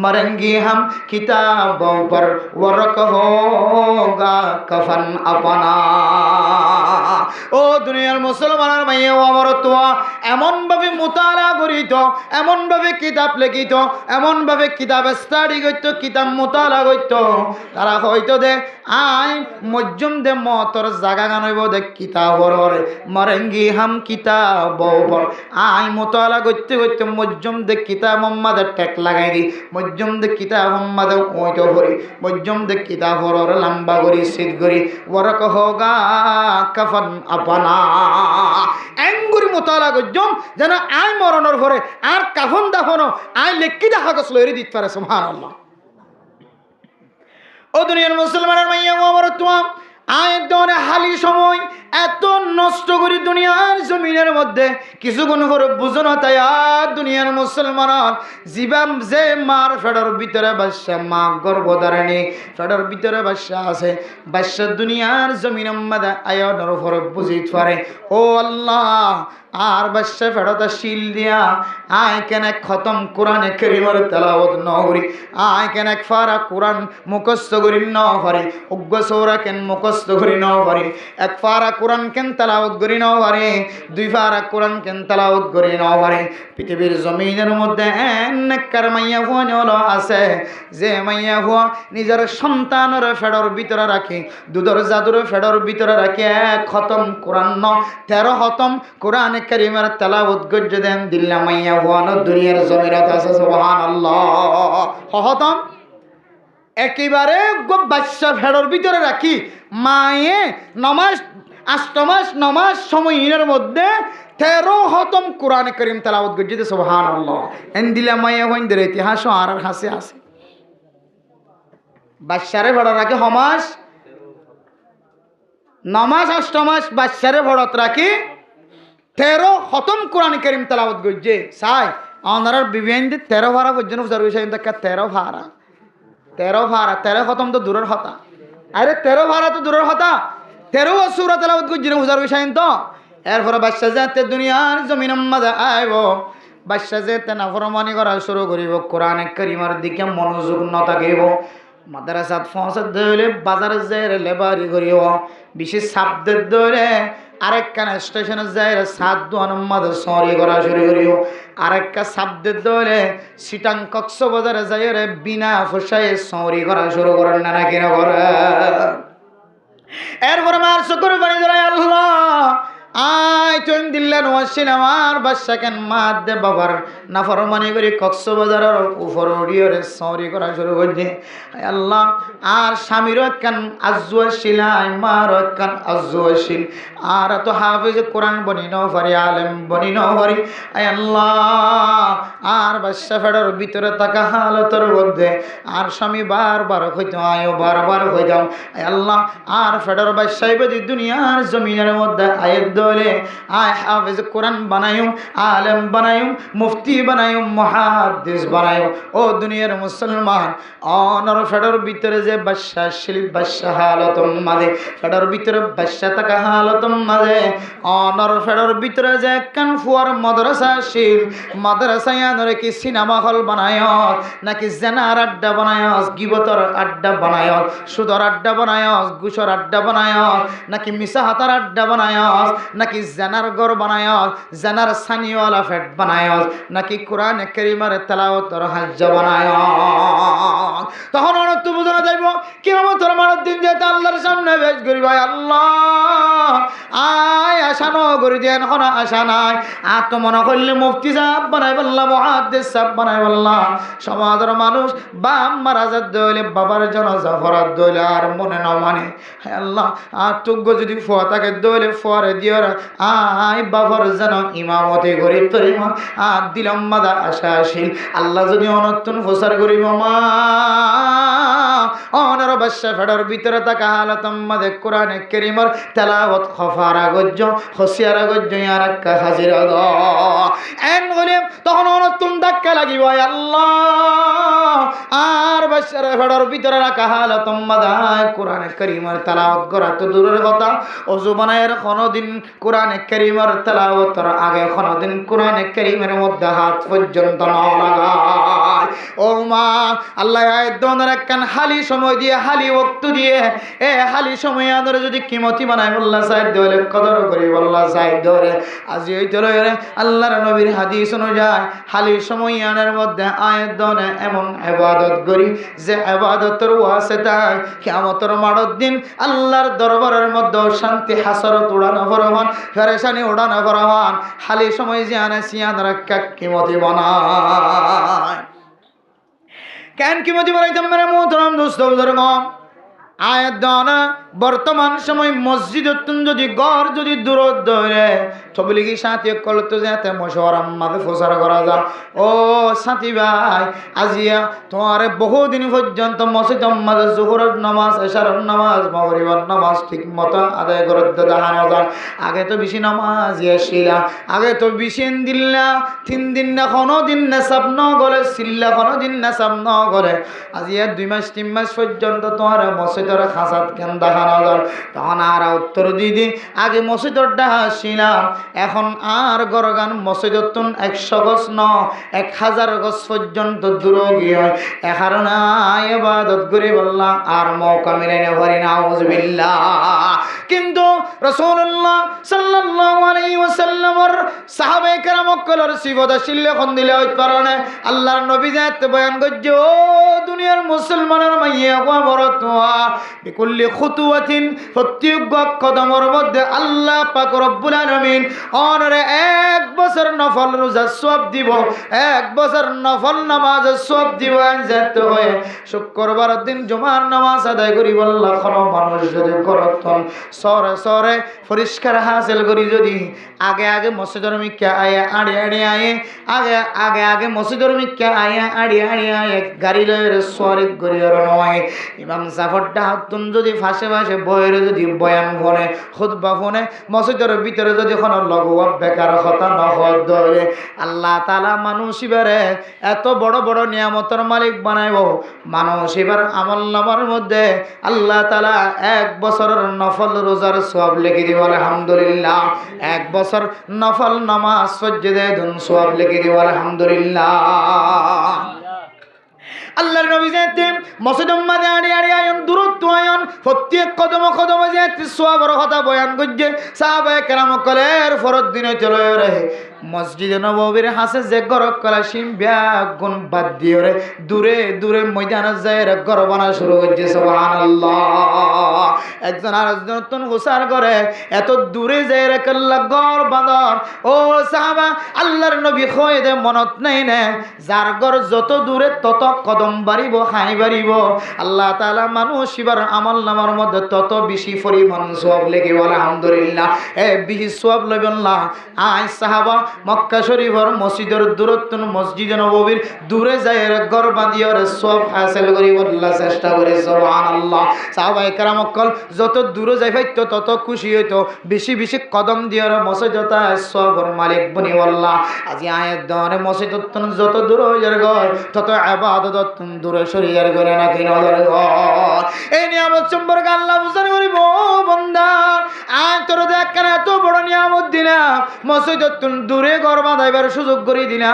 মরেঙ্গি হাম কিতাব পর ওরক হোগা কফন আপনা। ও দুনিয়ার মুসলমানের মাইয়ে ও আমার তোয়া এমনভাবে মোতালা করিত, এমনভাবে কিতাব লিখিত, এমনভাবে কিতাব স্টাডি করত, কিতাব মোতালা করত, তারা হয়তো দে আই মজ্জুম দে মতর জাগা গানইব দে কিতাবর মরেঙ্গি হাম কিতাব পর আই মোতালা করতে করতে মজ্জুম দে কিতাব মোহাম্মদ টেক লাগাই দি, মজ্জুম দে কিতাব মোহাম্মদ ওইটো ভরি, মজ্জুম দে কিতাবর লম্বা করি সিদ্ধ করি ওরক হোগা কফন আপনা। এঙ্গুরি মোতালা করজম যেন আই মরণের ঘরে আর কাফন দাফনও আই লেখি দেখা গেছিল এরি দিতে পারে। সুবহানাল্লাহ। ও দুনিয়ার মুসলমানের মাইয়া ও আমার তোমা আয়ের দরে হালি সময় এত নষ্ট করি দুনিয়ার জমিনের মধ্যে কিছুক্ষণ করে বুঝো না, তাই আর দুনিয়ার মুসলমান জীবাম যে মার ফেডার ভিতরে বাদশা মা গর্ভধারণী ফেডার ভিতরে বাদশা আছে, বাদশা দুনিয়ার জমিনের মধ্যে আয়নের উপরে বুঝিতে পারে ও আল্লাহ আর বাদশা ফেডতা শিল দিয়া আয় কেনে খতম কোরআনে কারীমের তেলাওয়াত ন করি, আয় কেনে ফারা কোরআন মুখস্থ করি ন পারি, উগ্র সূরা কেন মুখস্থ করি ন পারি, এক ফারা কোরআন কেন তেলাওয়াত করি ন পারি, দুই ফারা কোরআন কেন তেলাওয়াত করি ন পারি। পৃথিবীর জমিনের মধ্যে নেককার মাইয়া ভুয়ানি হলো আছে যে মাইয়া ভুয়া নিজের সন্তানের ফেডর ভিতরে রাখি, দুধর জাদুর ফেডর ভিতরে রাখি এক খতম কোরআন ন 13 খতম কোরআন কারীমের তেলাওয়াত গজ্জে দেন দিল্লা মাইয়া ভুয়ানো দুনিয়ার জমিনত আছে। সুবহানাল্লাহ। খতম একেবারে বাদশা ফেডর ভিতরে রাখি মায়ে নমাজ 8 মাস নমাজ সময়ের মধ্যে 13 খতম কোরআন কারীম তেলাওয়াত গজ্জে। সুবহানাল্লাহ। এন দিল্লা মাইয়া ভুয়ানদের ইতিহাস আর হাসে আছে বাদশারে ফেডর রাখি হমাস নমাজ 8 মাস বাদশারে ফেডত রাখি 13 খতম কোরআন কারীম তেলাওয়াত গজ্জে চাই আনার বিভিন্ন 13 ভাড়া পর্যন্ত উজার হইছে কিন্তু 13 ভাড়া 13 খতম তো দূরের কথা, আরে 13 ভাড়া তো দূরের কথা, 13 সূরা তেলাওয়াত গজ্জে উজার হইছে তো। এরপরে বাদশা যাতে দুনিয়ার জমিনের মধ্যে আইব, বাদশা যাতে নাফরমানি করা শুরু করিব, কোরআন কারীমের দিকে মনোযোগ ন থাকিব, মাদ্রাসাত পৌঁছাত ধরে বাজারে যাই লেবারি করিব, বিশেষ শব্দের ধরে আরেকখান স্টেশনে যাই সাত দোয়ানের মাঝে সরি করা শুরু করিব, আরেকটা শব্দের ধরে সিটাং কক্সবাজারে যাই বিনা ফসায় সরি করা শুরু করেন না নাকি না করে। এরপরে মার শুকর বাণী ধরে আল্লাহ আয় তুই দিল্লা নোয়াশিন আমার বাদশা কেন মাত দে বাবার নাফরমানি করি কক্সবাজারের উপর উড়িয়ে সরি করা শুরু করছে। আল্লাহ আর স্বামীরও একখান আজ্জুয়াশীল আয় মারও একখান আজ্জুয়াশীল আর তো হাফিজ কোরআন বনি ন পারি আলেম বনি ন পারি। আল্লাহ আর বাদশা ফেডার ভিতরে থাকা হালতের মধ্যে আর স্বামী বারবার হইতো আয়ো বারবার হইতাম। আল্লাহ আর ফেডার বাদশাহ বেদি দুনিয়ার জমিনের মধ্যে আয়ের দলে আয় হাফিজ কোরআন বানায়ুম, আলেম বানায়ুম, মুফতি বানায়ুম, মুহাদ্দিস বানায়ুম। ও দুনিয়ার মুসলমান অনর ফেডার ভিতরে যে বাদশা শিল বাদশা হালতম মাঝে ফেডার ভিতরে বাদশা থাকা হালতম মাঝে অনর ফেডার ভিতরে যে কান ফুয়ার মাদ্রাসা শিল মাদ্রাসায় আনরে কি সিনেমা হল বানায় নাকি জেনার আড্ডা বানায়, গিবতর আড্ডা বানায়, সুদর আড্ডা বানায়, ঘুষর আড্ডা বানায়, নাকি মিশা হাতার আড্ডা বানায়, নাকি জেনার গড় বানায়, জেনার সানিওয়ালা ফেট বানায়, নাকি কোরআন কারীমের তেলাওয়াতের হাজ্জ বানায়। তখন অনন্ত বুঝানো যাইব কিয়ামতের মানের দিন যেতে আল্লাহর সামনে পেশ করিব। আল্লাহ আয় আশা ন করি দেন এখন আশা নাই, আর তো মনে করলে মুফতি সাহেব বানাই বললাম, মুহাদ্দিস সাহেব বানাই বললাম, সমাজের মানুষ বাপ মারা যাত দইলে বাবার জানাজা ফরাত দইলে আর মনে না মানে। আল্লাহ আর তুগ্য যদি ফুয়া তাকে দইলে ফুয়ারে দিও আয় বাবার যেন ইমামতি করি তরিম আর দিলাম মাদা আশা আসিল। আল্লাহ যদি অনর্তন প্রচার করিব মা অনর বাদশা ফেডার ভিতরে থাকা হালাতম মাঝে কোরআনে কারীমের তেলাওয়াত খফারা গজ্জ হসিয়ারা গজ্জ ইয়ারাক্কা হাজির দ এন বলে তখন অনতুন ধাক্কা লাগিব আল্লাহ আর বাদশার ফেডার ভিতরে রাখা হালাতম মাঝে কোরআনে কারীমের তেলাওয়াত করা তো দূরের কথা ওযু বানায়ের কোনদিন কোরআনে কারীমের তেলাওয়াতের আগে কোনদিন কোরআনে কারীমের মধ্যে হাত পর্যন্ত না লাগায় ও মা আল্লাহ আয়াত দনের একখান হালি সময় দিয়ে হালি ওয়াক্ত দিয়ে হালি সময় আদর যদি কিমতি বানায় বল্লা সাইদ ধরে কদর করি বল্লা সাইদ ধরে আজি ওই তো আল্লাহর নবীর হাদিস অনুযায়ী হালি সময় আনের মধ্যে আয়াত দনে এমন ইবাদত করি যে ইবাদতের ওয়াসিতায় কিয়ামতের মাঠের দিন আল্লাহর দরবারের মধ্যে শান্তি হাসরত উড়ানো ফরমান ফেরেশানি উড়ানো ফরমান হালি সময় যে আনে সিয়ান রাখা কিমতি বানায় কেন কিমতি বানাইতাম মেরে মোহতরম দোস্ত বুজুর্গ আয়াত দানা বর্তমান সময় মসজিদ যদি গড় যদি দূরত ধরে তবলিগি সাথী কলত যাতে মশওয়ারাম মাঝে প্রচার করা যায় ও সাথী ভাই আজিয়া তোমার বহুদিন পর্যন্ত মসজিদ মাঝে জোহরের নামাজ এশারের নামাজ মাগরিবের নামাজ ঠিক মতো আদায় করে দেখানো যায় আগে তো বেশি নামাজ ইয়েছিলা আগে তো বেশি দিল্লা 3 দিন না কোনো দিন না স্বপ্ন গলে সিল্লা কোনো দিন না স্বপ্ন গলে আজিয়া 2 মাস 3 মাস পর্যন্ত তোমার মসজিদের খাসাত কেন দেখানো যায় তখন আর উত্তর দিদি আগে মসজিদের ডাহাছিলাম এখন আর গরগান মসজিদতুন 100 গজ ন 1000 গজ পর্যন্ত দূর গিয়ে এ কারণে ইবাদত করি বললাম আর মৌকা মিলে না পারি না আউযুবিল্লাহ কিন্তু রাসূলুল্লাহ সাল্লাল্লাহু আলাইহি ওয়াসাল্লামের সাহাবায়ে কেরাম কলর সিফত আসলে কোন দিলে হইতে পারে না আল্লাহর নবী জাত বয়ান করছে ও দুনিয়ার মুসলমানের মাইয়া ওয়া বরতুয়া বিকুল্লি খুতুওয়াতিন প্রত্যেক কদমের মধ্যে আল্লাহ পাক রব্বুল আলামিন অনরে 1 বছর নফল রোজা সওয়াব দিব 1 বছর নফল নামাজ সওয়াব দিব যেতে হয় শুক্রবার দিন জুমার নামাজ আদায় করি বললা কোন মানুষ যদি করতন সরে সরে পরিষ্কার হাসিল করি যদি আগে আগে মসজিদের মিক্কা আয়া আড়ি আড়ি আয়ে আগে আগে আগে মসজিদের মিক্কা আয়া আড়ি আড়ি আয়ে গাড়ি লয়ের সওয়ারিত করি আর নয় ইমাম জাফরটা হাতুন যদি ফাঁসে ফাঁসে বইয়ের যদি বয়ান ফোনে খুতবা ফোনে মসজিদের ভিতরে যদি কোনো লঘু বেকার কথা নহত ধরে আল্লাহ তাআলা মানুষ এবারে এত বড় বড় নিয়ামতের মালিক বানাইব মানুষ এবার আমল নামার মধ্যে আল্লাহ তাআলা 1 বছরের নফল রোজার সওয়াব লিখে দিব আলহামদুলিল্লাহ 1 বছর নফল নামাজ সজ্জদে দুন সওয়াব লিখে দিব আলহামদুলিল্লাহ আল্লাহর নবী যেতে মসজিদের মাঝে আড়ি আড়ি আয়ন দূরত্ব আয়ন প্রত্যেক কদম কদম যেতে সওয়াবের কথা বয়ান করছে সাহাবায়ে কেরাম কলের ফরদ দিনে চলে রে মসজিদে নববীর হাসে যে গরক কলা সিম গুণ বাদ দিয়ে রে দূরে দূরে ময়দানে যায় রে ঘর বানা শুরু করছে সুবহানাল্লাহ একজন আরেকজন তন গোসার করে এত দূরে যায় রে কল্লা ঘর বাঁধর ও সাহাবা আল্লাহর নবী কয় দে মনত নাই না যার ঘর যত দূরে তত কদম বাড়িব হাই বাড়িব আল্লাহ তাআলা মানুষ এবার আমল নামার মধ্যে তত বেশি পরিমাণ সওয়াব লেগে আলহামদুলিল্লাহ বেশি সওয়াব লবেন না আই সাহাবা মক্কা শরীফের মসজিদের দূরত্ব মসজিদে নববীর দূরে যায় ঘর বাঁধিয়ে সওয়াব হাসিল করি বলার চেষ্টা করে সুবহানাল্লাহ সাহাবায়ে কেরাম কল যত দূরে যাই পাইতো তত খুশি হইতো বেশি বেশি কদম দিয়ে মসজিদটা সওয়াবের মালিক বনি আল্লাহ আজি আয়াত দনে মসজিদত যত দূর হয়ে যায় তত ইবাদত দূরে সরিয়ে গেলে না কিনা এই নিয়ামত সম্পর্কে আল্লাহ বুঝান করিব বান্দা আয় তোর দেখ কেন এত বড় নিয়ামত দিনা মসজিদত দূরে ঘর বাঁধাইবার সুযোগ করে দিনা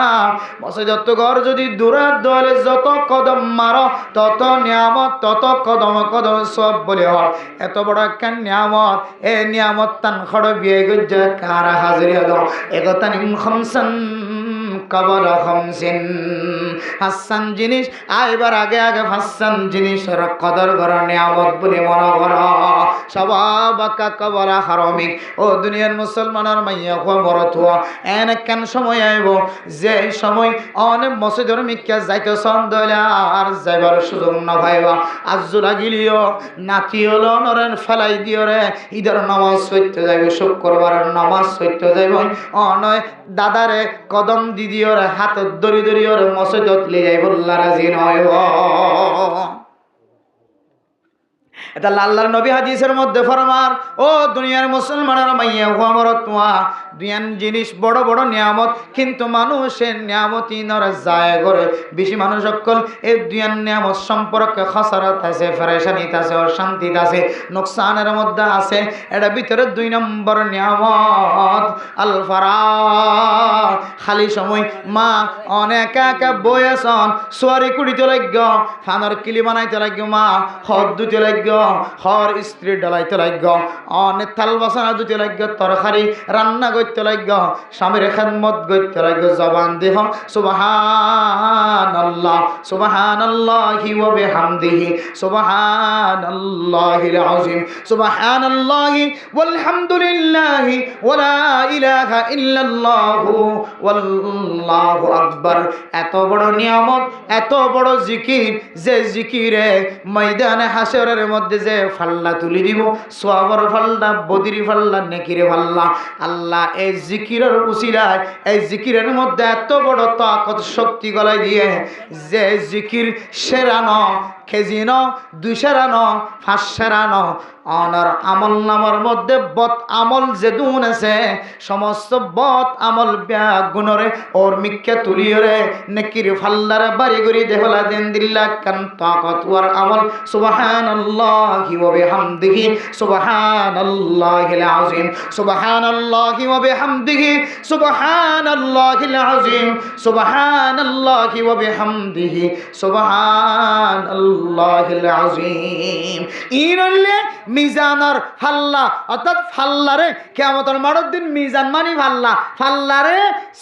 মসজিদত ঘর যদি দূরে দলে যত কদম মারো তত নিয়ামত তত কদম কদম সব বলে হয় এত বড় একটা নিয়ামত এ নিয়ামত তান খড় বিয়ে গজ্জা কারা হাজির হলো একতা নিম খমসান কবর খমসিন হাসান জিনিস আইবার আগে আগে হাসান জিনিসের কদর করা নিয়ামত বলে মনে কর সবাবাকা কবর হারমিক ও দুনিয়ার মুসলমানের মাইয়া খবর থুয়া এন কেন সময় আইব যে সময় অনেক মসজিদের মিক্কা যাইতে সন্দলে আর যাইবার সুযোগ না পাইবা আজু লাগিলিও নাতি হলো নরেন ফেলাই দিও রে ঈদের নামাজ সইতে যাইব শুক্রবারের নামাজ সইতে যাইব অনয় দাদারে কদম দিদিও রে হাত দড়ি দড়ি ওরে মসজিদত লিয়ে যাইব আল্লাহ রাজি নয় এটা আল্লাহর নবী হাদিসের মধ্যে ফরমান, ও দুনিয়ার মুসলমানের মাইয়া ও আমার তোয়া, দুইয়ান জিনিস বড় বড় নিয়ামত, কিন্তু মানুষের নিয়ামতই নর যায় করে বেশি মানুষ সকল এই দুইয়ান নিয়ামত সম্পর্কে খাসারাত আছে, ফেরেশানিত আছে, অশান্তিত আছে, নোকসানের মধ্যে আছে। এটা ভিতরে 2 নম্বর নিয়ামত আল ফারাগ, খালি সময়। মা অনেক একা বয়েছন সোয়ারি কুড়িতে লাগ, ফানর কিলি বানাইতে লাগ, মা হদ দুতে লাগ, হর স্ত্রী ডালাইতে লাগ, অনেক থাল বাসনা দুতে লাগ, তরকারি রান্না করতে লাগ, স্বামীর খেদমত করতে লাগ, জবান দেহ সুবহানাল্লাহ সুবহানাল্লাহি ওয়া বিহামদিহি সুবহানাল্লাহিল আযীম সুবহানাল্লাহি ওয়াল হামদুলিল্লাহি ওয়া লা ইলাহা ইল্লাল্লাহু ওয়াল্লাহু আকবার। এত বড় নিয়ামত, এত বড় জিকির, যে জিকিরে ময়দানে হাসরের মধ্যে যে ফাল্লা তুলি দিব, সওয়াবের ফাল্লা, বদির ফাল্লা, নেকির ফাল্লা। আল্লাহ এই জিকিরের উসিলায়, এই জিকিরের মধ্যে এত বড় তাকত শক্তি গলায় দিয়ে, যে জিকির সেরানো খেজিন 2 সেরানো 5 সেরানো অনার আমল নামার মধ্যে বদ আমল যে দুন আছে, সমস্ত বদ আমল গুণরে ওর মিক্কা তুলিয়রে নেকির ফাল্লারে বাড়ি গড়ি দেহলা দেন দিল্লা কান তাকত ওয়ার আমল সুবহানাল্লাহি ওয়া বিহামদিহি সুবহানাল্লাহিল আযীম সুবহানাল্লাহি ওয়া বিহামদিহি সুবহানাল্লাহিল আযীম সুবহানাল্লাহি ওয়া বিহামদিহি সুবহানাল্লাহিল আযীম। ইনলে মিজানর ফাল্লা, অর্থাৎ ফাল্লারে কিয়ামতের মাঠের দিন মিজান মানি ফাল্লা, ফাল্লারে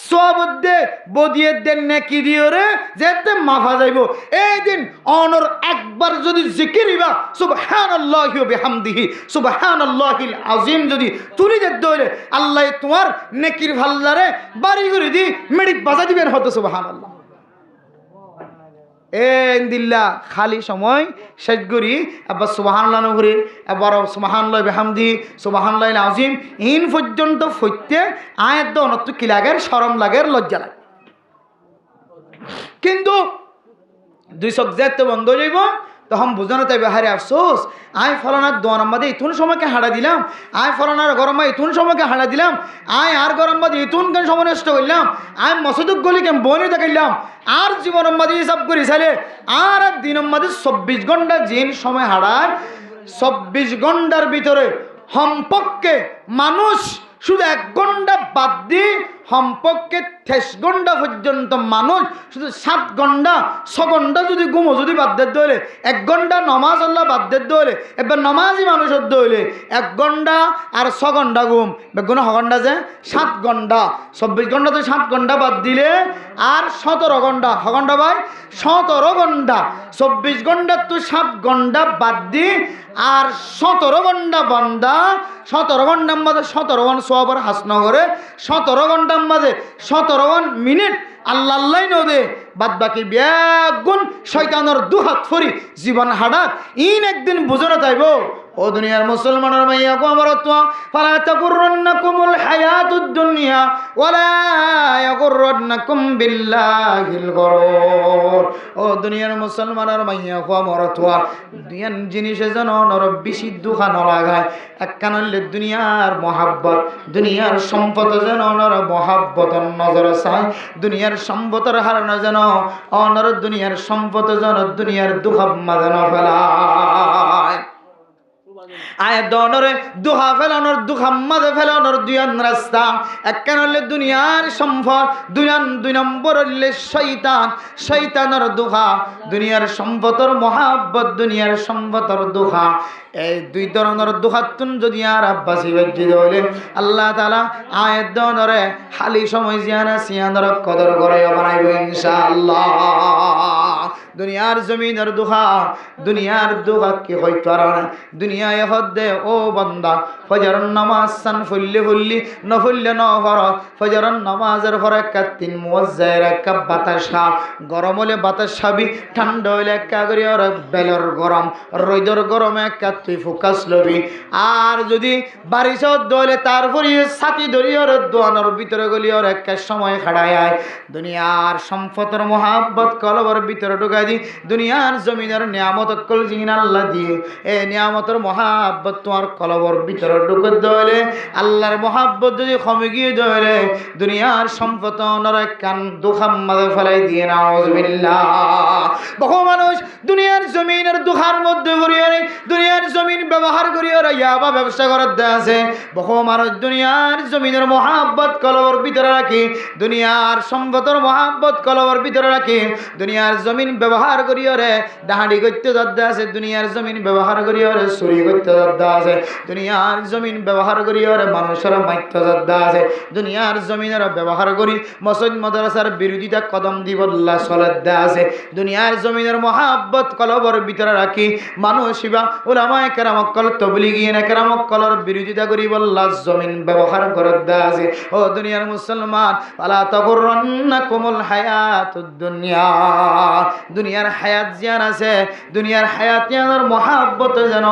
সবদে বদিয়ে দেন নেকি দিওরে যেতে মাফা যাইব। এই দিন অনর একবার যদি জিকিরিবা সুবহানাল্লাহি ওয়া বিহামদিহি সুবহানাল্লাহিল আযীম যদি তুলি দে দইলে আল্লাহ তোমার নেকির ফাল্লারে বাড়ি করে দি মেডিক বাজা দিবেন হতো সুবহানাল্লাহ। দিল্লা খালি সময় শেষ করি আবার সুবহানাল্লাহ নগরী, এবার সুবহানাল্লাহি বিহামদিহি সুবহানাল্লাহিল আযীম ইন পর্যন্ত ফইতে আয়াত দনত কি লাগের, শরম লাগের, লজ্জা লাগে। কিন্তু 2 চোখ যেতে বন্ধ হয়ে যাইব, তখন বুঝানো তাইবে হারে আফসোস, আয় ফলানার দোয়ার মাঝে ইতুন সময়কে হারা দিলাম, আয় ফলানার গরম মাঝে ইতুন সময়কে হারা দিলাম, আয় আর গরম মাঝে ইতুন কেন সময় নষ্ট করলাম, আয় মসুদুক গলি কেন বনে দেখাইলাম, আর জীবনের মাঝে হিসাব করি চাইলে আর দিনের মাঝে 24 ঘন্টা জিন সময় হারায়। 24 ঘন্টার ভিতরে সম্পর্কে মানুষ শুধু 1 ঘন্টা বাদ দিয়ে সম্পর্কে 23 ঘন্টা পর্যন্ত মানুষ শুধু 7 ঘন্টা 6 ঘন্টা যদি ঘুমো যদি বাদ দিতে হলে, 1 ঘন্টা নমাজ আল্লাহ বাদ দিতে হলে, এবার নমাজই মানুষ হতে হলে 1 ঘন্টা আর 6 ঘন্টা ঘুম, বেগুন 6 ঘন্টা যে 7 ঘন্টা, 24 ঘন্টা তো 7 ঘন্টা বাদ দিলে আর 17 ঘন্টা, 6 ঘন্টা ভাই 17 ঘন্টা, 24 ঘন্টা তো 7 ঘন্টা বাদ দি আর 17 ঘন্টা বান্দা, 17 ঘন্টার মধ্যে 17 ঘন্টা সবার হাসনগরে, 17 ঘন্টার মধ্যে 17 মিনিট আল্লাহ আল্লাহ নদে, বাদ বাকি ব্যাগুন শয়তানের 2 হাত ফরি জীবন হাডাত ইন একদিন বুঝানো তাইব। ও দুনিয়ার মুসলমানের মাইয়া কো আমার তো ফালা তাগুরন্নাকুমুল হায়াতুদ দুনিয়া ওয়ালা ইয়াগুরন্নাকুম বিল্লাহিল গরুর। ও দুনিয়ার মুসলমানের মাইয়া কো আমার তো দুনিয়ার জিনিসে যেন নর বেশি দুখা ন লাগায়, একখান হইলে দুনিয়ার মহাব্বত, দুনিয়ার সম্পদ যেন নর মহাব্বতর নজরে চায়, দুনিয়ার সম্পদের হারানো যেন অনর দুনিয়ার সম্পদ যেন দুনিয়ার দুঃখাম্মা যেন ফেলায়। আয় দনরে দুহা ফেলানোর দুঃখাম্মাদে ফেলানোর 2 রাস্তা, একখান হইলে দুনিয়ার সম্পদ, 2 নম্বর হইলে শয়তান, শয়তানের দুহা, দুনিয়ার সম্পদের মহাব্বত, দুনিয়ার সম্পদের দুহা। এই 2 ধরনের দুহাতুন যদি আর আব্বাসি বাজি হইলে আল্লাহ তাআলা আয়াত দনরে খালি সময় জিয়ানা সিয়ানর কদর করে বানাইব ইনশাআল্লাহ। দুনিয়ার জমিনের দুহা, দুনিয়ার দুহা কি হইতো আর না, দুনিয়ায় হদে ও বান্দা ফজরের নামাজ সান ফুললি ফুললি ন ফুললে ন ফর, ফজরের নামাজের পর 3 মুয়াজ্জায়ের 1 বাতাসা, গরম হলে বাতাস খাবি, ঠান্ডা হলে 1 করে আর বেলর গরম, রইদর গরমে 1 তুই ফোকাস লবি, আর যদি বারিশ দলে তারপরে ছাতি ধরিয়র দোয়ানোর ভিতরে গলিয়র 1 সময় খাড়ায় আয়, দুনিয়ার সম্পদের মহাব্বত কলবর ভিতরে ঢুকাই দি দুনিয়ার জমিনের নিয়ামত অকল জিন আল্লাহ দিয়ে এ নিয়ামতের মহাব্বত তোমার কলবর ভিতরে ঢুকে দইলে আল্লাহর মহাব্বত যদি কমে গিয়ে দইলে দুনিয়ার সম্পদ নরে কান দুখাম মাঝে ফেলাই দিয়ে নাউজুবিল্লাহ। বহু মানুষ দুনিয়ার জমিনের দুখার মধ্যে ঘুরিয়ে দুনিয়ার জমিন ব্যবহার করিয়ে ইয়াবা ব্যবসা করার দেয় আছে। বহু মানুষ দুনিয়ার জমিনের মহাব্বত কলবর ভিতরে রাখি দুনিয়ার সম্পদের মহাব্বত কলবর ভিতরে রাখি দুনিয়ার জমিন ব্যবহার করিয়ে রে ডাহাডি করতে যাদ্দা আছে। দুনিয়ার জমিন ব্যবহার করিয়ে রে চুরি করতে যাদ্দা আছে। দুনিয়ার জমিন ব্যবহার করিয়ে রে মানুষের মাইত্য যাদ্দা আছে। দুনিয়ার জমিনের ব্যবহার করি মসজিদ মাদ্রাসার বিরোধিতা কদম দিবল্লা চলার দেয়া আছে। দুনিয়ার জমিনের মহাব্বত কলবর ভিতরে রাখি মানুষ ইবা উলামায়ে কেরাম কল তবলিগিন কেরাম কলর বিরোধিতা করি বল্লা জমিন ব্যবহার করার দেয়া আছে। ও দুনিয়ার মুসলমান আলা তাগুররান্নাকুমুল হায়াতুদ দুনিয়া দুনিয়ার হায়াত জিয়ান আছে দুনিয়ার হায়াত জিয়ানের মহাব্বত যেন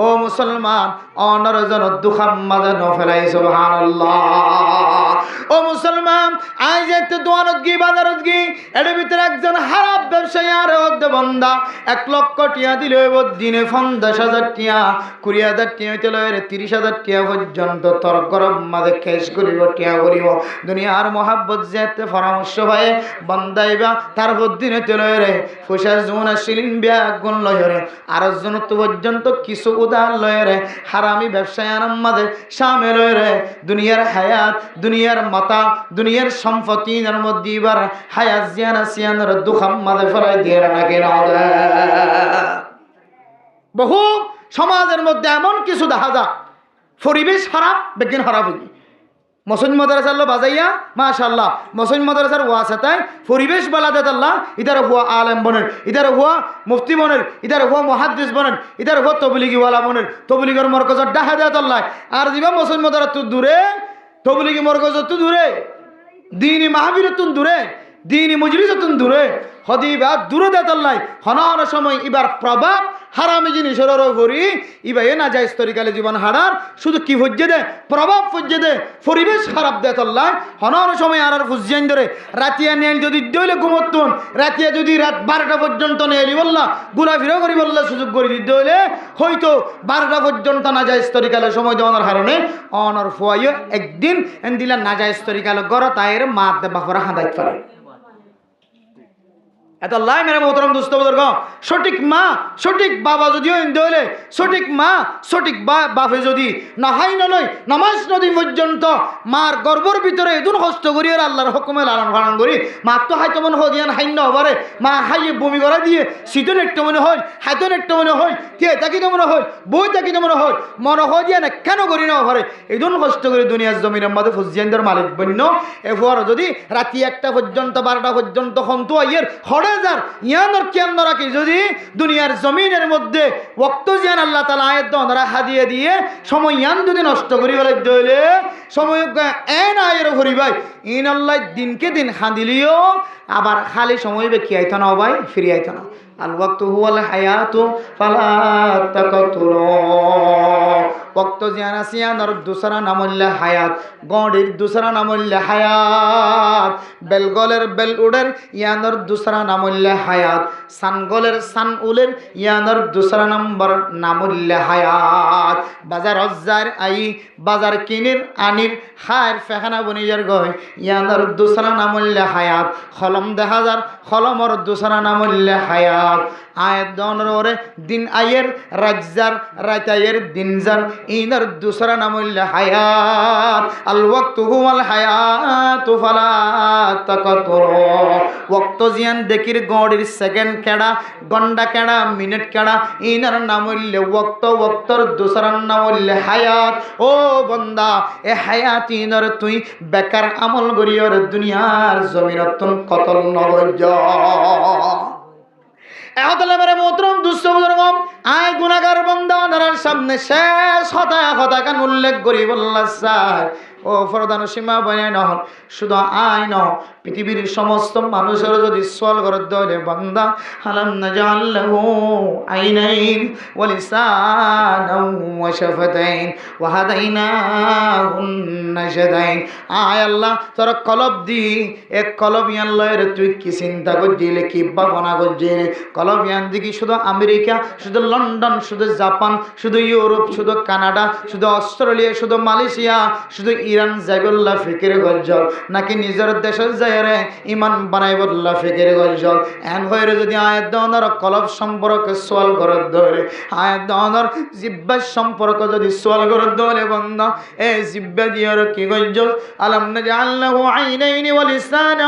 ও মুসলমান অনর যেন দুখাম মাঝে ন ফেলাই সুবহানাল্লাহ। ও মুসলমান আজ একটু দোয়ানত গি বাজারত গি এর ভিতরে একজন হারাপ ব্যবসায়ী আর বন্দা 1 লক্ষ টিয়া দিলে দিনে 50,000 টিয়া 20,000 টিয়া হইতে লয় 30,000 টিয়া পর্যন্ত তোর গরম মাঝে কেশ করিব টিয়া করিব। দুনিয়ার মহাব্বত যেতে পরামর্শ পায় বন্দাইবা তার দিনে তেলয় রে পয়সা জোন শিলিন বিয়া গুণ লয় রে আর জন তো পর্যন্ত কিছু উদার লয় রে হারামি ব্যবসায়ী আনাম মাঝে সামে লয় রে দুনিয়ার হায়াত দুনিয়ার মাতা দুনিয়ার সম্পত্তির মধ্যে এবার হায়াত জিয়ানা সিয়ানোর দুখাম মাঝে ফেলাই দিয়ে নাকি না। বহু সমাজের মধ্যে এমন কিছু দেখা যায় পরিবেশ খারাপ বিজ্ঞান খারাপ হই মসজিদ মাদ্রাসার বাজাইয়া মাশাআল্লাহ মসজিদ মাদ্রাসার ওয়াসাতায় পরিবেশ বালাদে আল্লাহ ইদার হুয়া আলেম বনের ইদার হুয়া মুফতি বনের ইদার হুয়া মুহাদ্দিস বনের ইদার হুয়া তবলিগি ওয়ালা বনের তবলিগের মরকজত ডাহা দেয় আল্লাহ আর দিবা মসজিদ মাদ্রাসা তো দূরে তবলিগি মরকজত তো দূরে দ্বীনি মাহফিলতুন দূরে দ্বীনি মজলিসতুন দূরে হদিবা দূরে দেয় আল্লাহ হনার সময় ইবার প্রভাব হারামি জিনিসের ভরি ইবাই না যায় স্তরিকালে জীবন হারার শুধু কি ভজ্জে দে প্রভাব ভজ্জে দে পরিবেশ খারাপ দেয় আল্লাহ হনার সময় আর ফুজিয়ান ধরে রাতিয়া নেল যদি দইলে ঘুমতুন রাতিয়া যদি রাত 12টা পর্যন্ত নেলি বললা ঘুরাফিরা করি বললা সুযোগ করে দিতে হইলে হয়তো 12টা পর্যন্ত না যায় স্তরিকালে সময় দেওয়ার কারণে অনর ফুয়াইও একদিন এন দিলা না যায় স্তরিকালে গড় তাইয়ের মা বাপরা হাঁদাইতে পারে এত লাই মেরে মোহতরম দোস্ত বুজুর্গ সঠিক মা সঠিক বাবা যদিও ইন্দে হইলে সঠিক মা সঠিক বাপে যদি নাহাই নয় নামাজ নদী পর্যন্ত মার গর্বর ভিতরে এদুন হস্ত করি আর আল্লাহর হুকুমে লালন পালন করি মা তো হাইতো মনে হয় দিয়ান হাইন্য হবারে মা হাইয়ে বমি করা দিয়ে শীতন একটু মনে হয় হাইতন একটু মনে হয় কে তাকি তো মনে হয় বই তাকি তো মনে হয় দিয়া না কেন করি না হবারে এদুন কষ্ট করে দুনিয়ার জমিনের মধ্যে ফুজিয়ানদের মালিক বন্য এরপর যদি রাতি 1টা পর্যন্ত 12টা পর্যন্ত হন্তু আইয়ের হড়েজার ইয়ানোর কেমন রাখি যদি দুনিয়ার জমিনের মধ্যে ওয়াক্ত জিয়ান আল্লাহ তাআলা আয়াত দনরা হাদিয়ে দিয়ে সময় ইয়ান যদি নষ্ট করি বলে দইলে সময় এন আয়ের ভরি ভাই ইন আল্লাহ দিনকে দিন হাদিলিও আবার খালি সময় বে কি আইতো না ভাই ফিরে আইতো না আল ওয়াক্তু হুয়াল হায়াতু ফালা তাকাতুলু ওয়াক্ত জিয়ানা সিয়ানোর দুসরা নাম হইল হায়াত গড়ির দুসরা নাম হইল হায়াত বেলগলের বেল উডের ইয়ানোর দুসরা নাম হইল হায়াত সানগলের সান উলের ইয়ানোর দুসরা নম্বর নাম হইল হায়াত বাজার অজ্জার আই বাজার কিনির আনির হায়ের ফেখানা বনিজার গয় ইয়ানোর দুসরা নাম হইল হায়াত খলম দেখা যার খলমর দুসরা নাম হইল হায়াত আয়াত দনর ওরে দিন আয়ের রাজ্জার রাতায়ের দিনজার ইনার দুসরা নাম হইল হায়াত আল ওয়াক্তু হুয়াল হায়াতু ফালা তাকাতুরু ওয়াক্ত জিয়ান দেখির গড়ির সেকেন্ড কেডা ঘন্টা কেডা মিনিট কেডা ইনার নাম হইল ওয়াক্ত ওয়াক্তর দুসরা নাম হইল হায়াত ও বান্দা এ হায়াত ইনার তুই বেকার আমল করিয়র দুনিয়ার জমিনতুন কতল নগজ মেরে মোহতরম দুস্থ বুজুর্গম আয় গুনাহগার বান্দা ওনার সামনে শেষ হতা কান উল্লেখ করি বললা স্যার ও ফরদান সীমা বনে নহ শুধু আয় ন পৃথিবীর সমস্ত মানুষের যদি সওয়াল করে দলে বান্দা আলাম নাজাল লাহু আইনাইন ওয়া লিসানান ওয়া শাফাতাইন ওয়া হাদাইনাহুন নাজদাইন। আয় আল্লাহ তোর কলব দি এক কলব আল্লাহ রে তুই কি চিন্তা করছিলি, কি ভাবনা করছিলি? কলব দিকে শুধু আমেরিকা, শুধু লন্ডন, শুধু জাপান, শুধু ইউরোপ, শুধু কানাডা, শুধু অস্ট্রেলিয়া, শুধু মালয়েশিয়া, শুধু ইরান যাইবল্লা ফিকির গজ্জল, নাকি নিজের দেশের যাইরে ইমান বানাইবল্লা ফিকির গজ্জল। এন হয়ে যদি আয়াত দনর কলব সম্পর্কে সোয়াল করে ধরে, আয়াত দনর জিব্বার সম্পর্ক যদি সোয়াল করে ধরে বন্ধ এ জিব্বা দিয়ার কি গজ্জল আলাম নাজাল লাহু আইনাইনি ওয়া লিসানান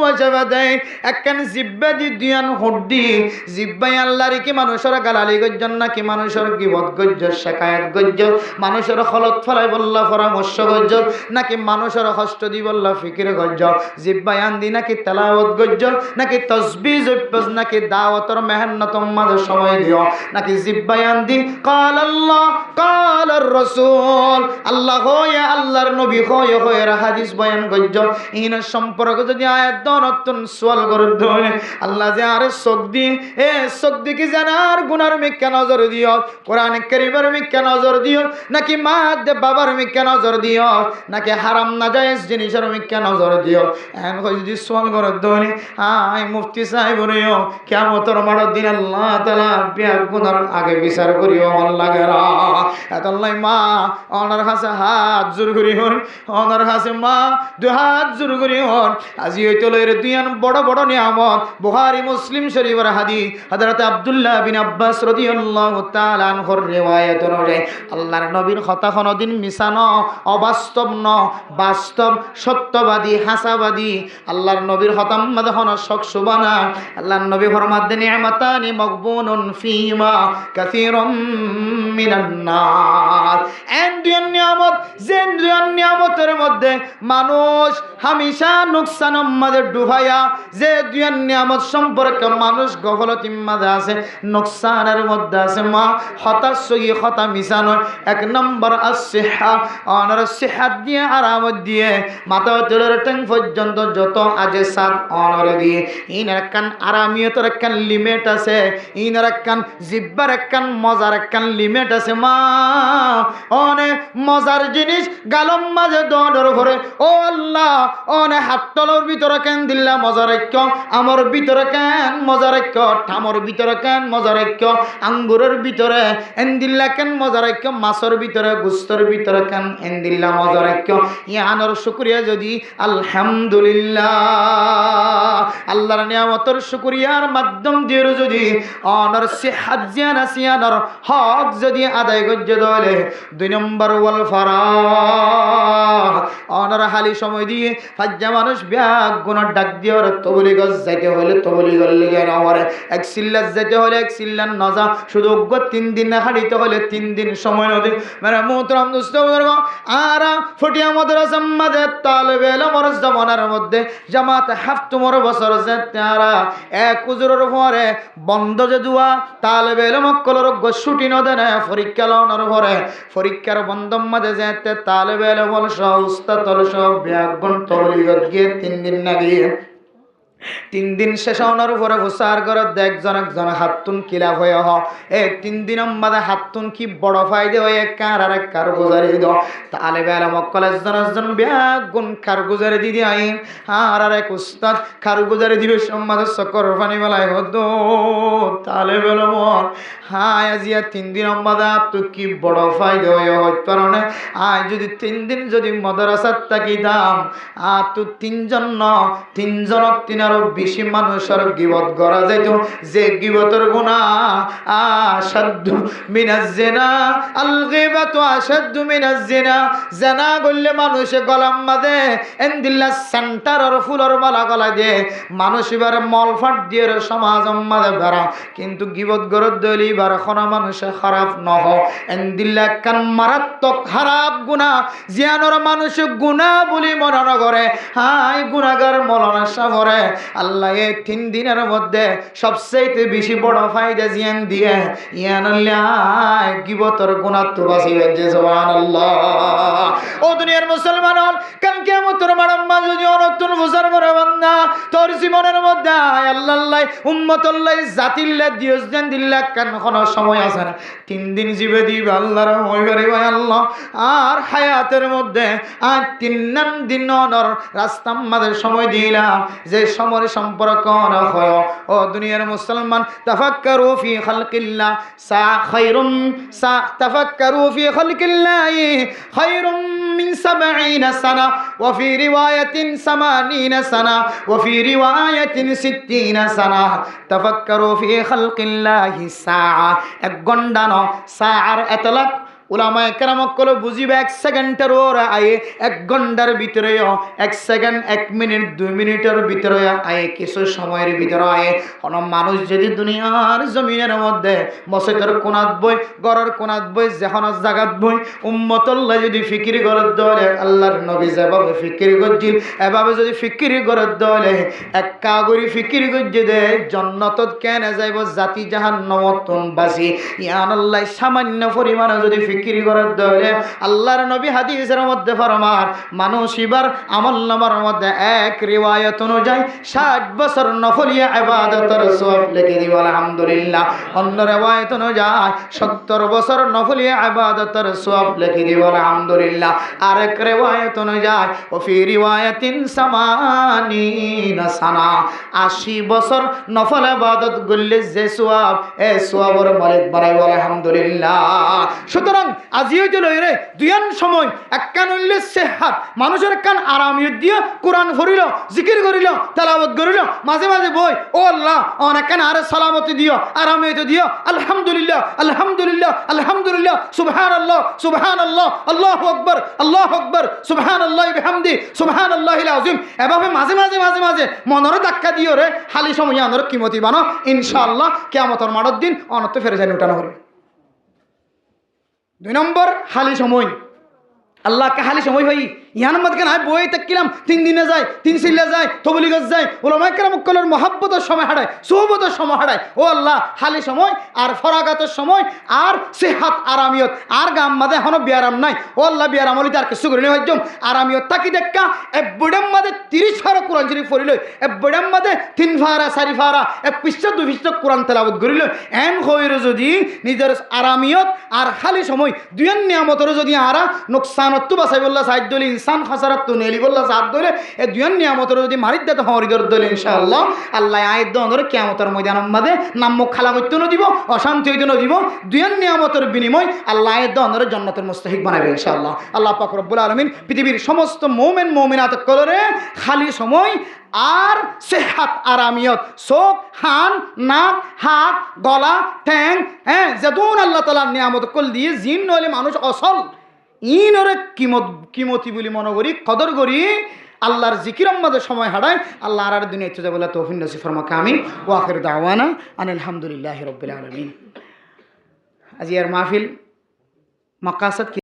ওয়া শাফাতাইন। একখান জিব্বা দি দুয়ান হড্ডি, জিব্বাই আল্লাহর কি মানুষের গালালি গজ্জল, নাকি মানুষের গীবত গজ্জল, শিকায়াত গজ্জল, মানুষের খলত ফলাই বল্লা পরামর্শ গজ্জল, নাকি মানুষের কষ্ট দি বল্লা ফিকির গজ্জল? জিব্বাই আন্দি নাকি তেলাওয়াত গজ্জল, নাকি তাসবিহ জপস, নাকি দাওয়াতের মেহনতর মাঝে সময় দিও, নাকি জিব্বাই আন্দি কাল আল্লাহ কাল রাসূল, আল্লাহ হয় আল্লাহর নবী হয় হয় হাদিস বয়ান গজ্জল। ইনার সম্পর্ক যদি আয়াত দনতুন সোয়াল করে ধরে আল্লাহ যে আরে চোখ দি এ চোখ দিকে জানার গুনার মিক্কা নজর দিও, কোরআন কারীমের মিক্কা নজর দিও, নাকি মা দে বাবার মিক্কা নজর দিও, নাকি হারাম নাজায়েজ জিনিসের মিক্কা নজর দিও। এন কই যদি সোয়াল করে ধরে আই মুফতি সাহেব বলিও কিয়ামতের মাঠের দিন আল্লাহ তাআলা বিয়া গুনার আগে বিচার করিও আল্লাহ গেরা এতলাই মা অনার কাছে হাত জোর করি হন, অনার কাছে মা দুই হাত জোর করি হন। আজি হইতো লইরে দুইয়ান বড় বড় নিয়ামত বুখারী মুসলিম শরীফের হাদিস হযরত আব্দুল্লাহ বিন আব্বাস রাদিয়াল্লাহু তাআলা আনহুর রিওয়ায়াত অনুযায়ী আল্লাহর নবীর কথা কোনদিন মিছা ন, অবাস্তব ন, বাস্তব সত্যবাদী হাসাবাদী আল্লাহর নবীর হতাম মাদে হন শক সুবানা। আল্লাহর নবী ফরমাতে নিয়ামাতানি মাগবুনুন ফিমা কাসীরুম মিনান নাস। এন দুই নিয়ামত যে দুই নিয়ামতের মধ্যে মানুষ হামেশা নুকসানের মাঝে ডুবাইয়া, যে দুই নিয়ামত সম্পর্কে মানুষ গফলতির মাঝে আছে, নুকসানের মধ্যে আছে মা হতাশ সহি হতা মিশা নয়। এক নম্বর আসিহা, অনার সিহাত দিয়ে আরামত দিয়ে মাথা চুলের ট্যাং পর্যন্ত যত আজে সাত অনার দিয়ে ইনার একখান আরামিয়তের একখান লিমিট আছে, ইনার একখান জিব্বার একখান মজার একখান লিমিট আছে মা। অনেক মজার জিনিস গালম মাঝে দর ভরে ও আল্লাহ অনেক হাততলর ভিতরে কেন দিল্লা মজার ঐক্য, আমার ভিতরে কেন মজার ঐক্য, ঠামর ভিতরে কেন মজার ঐক্য, আঙ্গুরের ভিতরে এন্দিল্লা কেন মজার ঐক্য, মাছের ভিতরে গুস্তর ভিতরে কেন এন্দিল্লা মজার ঐক্য। ইয়ানোর শুকরিয়া যদি আলহামদুলিল্লাহ আল্লাহর নিয়ামতের শুকরিয়ার মাধ্যম দিয়ে যদি অনর সিহাত জিয়ানা সিয়ানার হক যদি আদায় করতে দলে। দুই নম্বর ওয়াল ফারাহ, অনর হালি সময় দিয়ে ফাজ্জা মানুষ ব্যাগ গুনার ডাক দিয়ে ওর তবলি গজ যাইতে হলে তবলি গল লিগে নরে, এক সিল্লাত যাইতে হলে এক সিল্লান নজা, শুধু 3 দিন না হাঁটিতে হলে 3 দিন সময় নদী। মানে মোহতরম দোস্ত আর ফটিয়া মাদ্রাসা মাঝে তালেবে ইলমের জামানার মধ্যে জামাত হাফতুমর বছর যে তারা এক হুজুরের পরে বন্ধ যে দুয়া তালেবে ইলম কলর ছুটি ন দেন পরীক্ষা লওয়ার পরে পরীক্ষার বন্ধ মাঝে যেতে তালেবে ইলম সহ উস্তাদ সহ ব্যাগুন তবলিগত গিয়ে 3 দিন না গিয়ে 3 দিন শেষ হওয়ার পরে হুসার করে একজন একজন হাতুন কিলা হয়ে হ এ 3 দিন মাঝে হাতুন কি বড় ফায়দা হয়ে কার আর কার গুজারি দ তালে বেলা মক্কল একজন ব্যাগুন কার গুজারি দিদি আইন আর এক উস্তাদ কার গুজারি দিবে সম্মাদ চক্কর পানি বেলায় হতো তালে বেলা মন হায় আজিয়া 3 দিন মাঝে তো কি বড় ফায়দা হয়ে হইতে পারে আয় যদি 3 দিন যদি মাদ্রাসাত তাকিতাম তো 3 জন ন 3 জন 3 আরো বেশি মানুষের গীবত করা যাইত, যে গীবতের গুনাহ আশাদ্দু মিনাজ জিনা, আল গীবাতু আশাদ্দু মিনাজ জিনা। জিনা করলে মানুষে গলাম বাঁধে এন্দিল্লা সেন্টারের ফুলের মালা গলা দিয়ে মানুষ এবার মলফাট দিয়ে সমাজ মাঝে বেড়া, কিন্তু গীবত গরত দলি বার খনা মানুষে খারাপ নহ এন্দিল্লা কান মারাত্মক খারাপ গুনাহ জিয়ানোর মানুষে গুনাহ বলি মনে করে হাই গুনাহগার মলনা সাগরে আল্লাহ এই 3 দিনের মধ্যে সবচেয়ে বেশি বড় ফায়দা জিয়ান দিয়ে ইয়ানাল্লাহ গিবতর গুনাহ তো বাঁচিয়ে দে সুবহানাল্লাহ। ও দুনিয়ার মুসলমান কাল কিয়ামতের মারাম্মা যদি অনতুন বুঝার করে বান্দা তোর জীবনের মধ্যে আল্লাহ উম্মতুল্লাহ জাতিল্লাহ দিয়সদেন দিল্লাহ কান কোন সময় আছে না 3 দিন জিবে দিবে আল্লাহর হইবারে ভাই আল্লাহ আর হায়াতের মধ্যে আর 3 দিন নর রাস্তা আমাদের সময় দিলাম যে সময় সম্পর্ক না হয়। ও দুনিয়ার মুসলমান তাফাক্কারু ফি খালকিল্লাহ সা খায়রুম সা তাফাক্কারু ফি খালকিল্লাহ খায়রুম মিন 70 সানা ওয়া ফি রিওয়ায়াতিন 80 সানা ওয়া ফি রিওয়ায়াতিন 60 সানা তাফাক্কারু ফি খালকিল্লাহি সাআ 1 ঘন্টা ন সাআর এতলাক উলামায়ে কেরাম কল বুঝিবে 1 সেকেন্ডের ওর আয়ে 1 ঘন্টার ভিতরে 1 সেকেন্ড 1 মিনিট 2 মিনিটের ভিতরে আয়ে কিছু সময়ের ভিতরে আয়ে কোন মানুষ যদি দুনিয়ার জমিনের মধ্যে মসজিদের কোণাত বই ঘরের কোণাত বই যখন জায়গাত বই উম্মতুল্লাহ যদি ফিকির করে দলে আল্লাহর নবী যেভাবে ফিকির করছিল এভাবে যদি ফিকির করে দলে এক কাগরি ফিকির করছে দে জান্নাতত কেন যাইব জাতি জাহান্নামত বাসি ইয়ানাল্লাহ সামান্য পরিমাণে যদি ফিকির করার দলে আল্লাহর নবী হাদিসের মধ্যে ফরমান মানুষ এবার আমলনামার মধ্যে এক রিওয়ায়াত অনুযায়ী 60 বছর নফলিয়া ইবাদতের সওয়াব লিখে দিব আলহামদুলিল্লাহ। অন্য রিওয়ায়াত অনুযায়ী 70 বছর নফলিয়া ইবাদতের সওয়াব লিখে দিব আলহামদুলিল্লাহ। আরেক রিওয়ায়াত অনুযায়ী ও ফি রিওয়ায়াতিন 80 সানা 80 বছর নফল ইবাদত করলে যে সওয়াব এই সওয়াবের মালিক বানাইব আলহামদুলিল্লাহ। সুতরাং আজি হইতে লইরে দুয়ান সময় একখান হইলে সেহাত মানুষের কান আরামিয়ত দিয়া কোরআন পড়িল জিকির করিল তেলাওয়াত করিল মাঝে মাঝে বই ও আল্লাহ অনেকখান আরে সালামতি দিও আরামিয়ত দিও আলহামদুলিল্লাহ আলহামদুলিল্লাহ আলহামদুলিল্লাহ সুবহানাল্লাহ সুবহানাল্লাহ আল্লাহু আকবার সুবহানাল্লাহি বিহামদি সুবহানাল্লাহিল আযীম এভাবে মাঝে মাঝে মাঝে মাঝে মনরে ধাক্কা দিও রে খালি সময় আনর কিমতি বানো ইনশাআল্লাহ কিয়ামতের মাঠের দিন অনন্ত ফেরে যাই উঠানো হবে। 2 নম্বর হালি সময় আল্লাহকে হালি সময় ভাই ইয়ান মত কেন বই তাকিলাম 3 দিনে যায় 3 সিলে যায় তবলিগত যায় ওলামায়ে কেরাম কলের মহব্বতের সময় হারায় সুহবতের সময় হারায় ও আল্লাহ হালি সময় আর ফরাগাতের সময় আর সেহাত আরামিয়ত আর গাম মাদে হনো বিয়ারাম নাই ও আল্লাহ বিয়ারাম হলি তার কিছু করিনি হজ্জম আরামিয়ত তাকি দেখা এ বড়ম মাদে 30 ফারা কোরআন শরীফ পড়িল এ বড়ম মাদে 3 ফারা 4 ফারা এক পৃষ্ঠা 2 পৃষ্ঠা কোরআন তেলাওয়াত করিল এন হইর যদি নিজের আরামিয়ত আর খালি সময় দুয়ান নিয়ামতের যদি আরা নুকসানত তো বাসাইবুল্লাহ সাইদুল ইনসান খাসারাত তো নেলিবুল্লাহ সাদ দলে এ দুয়ান নিয়ামতের যদি মারিত দেতে হরিদর দল ইনশাআল্লাহ আল্লাহ আয়াত দনরে কিয়ামতের ময়দানের মধ্যে নাম খালা করতে ন দিব অশান্তি হইতে ন দিব দুয়ান নিয়ামতের বিনিময় আল্লাহ আয়াত দনরে জান্নাতের মুস্তাহিক বানাবে ইনশাআল্লাহ। আল্লাহ পাক রব্বুল আলামিন পৃথিবীর সমস্ত মুমিন মুমিনাত কলরে খালি সময় আর সেহাত আরামিয়ত চোখ হান নাক হাত গলা ঠ্যাং যেদুন আল্লাহ তাআলার নিয়ামত কল দিয়ে জিন নলে মানুষ অসল ইনরে কিমতি বলি মনে করি কদর করি আল্লাহর জিকির আমাদের সময় হারায় আল্লাহ আর দুনিয়া ইচ্ছা বলে তৌফিক নসিব ফরমাক আমিন ওয়া আখির দাওয়ানা আনিল হামদুলিল্লাহি রাব্বিল আলামিন। আজি আর মাহফিল মাকাসাদ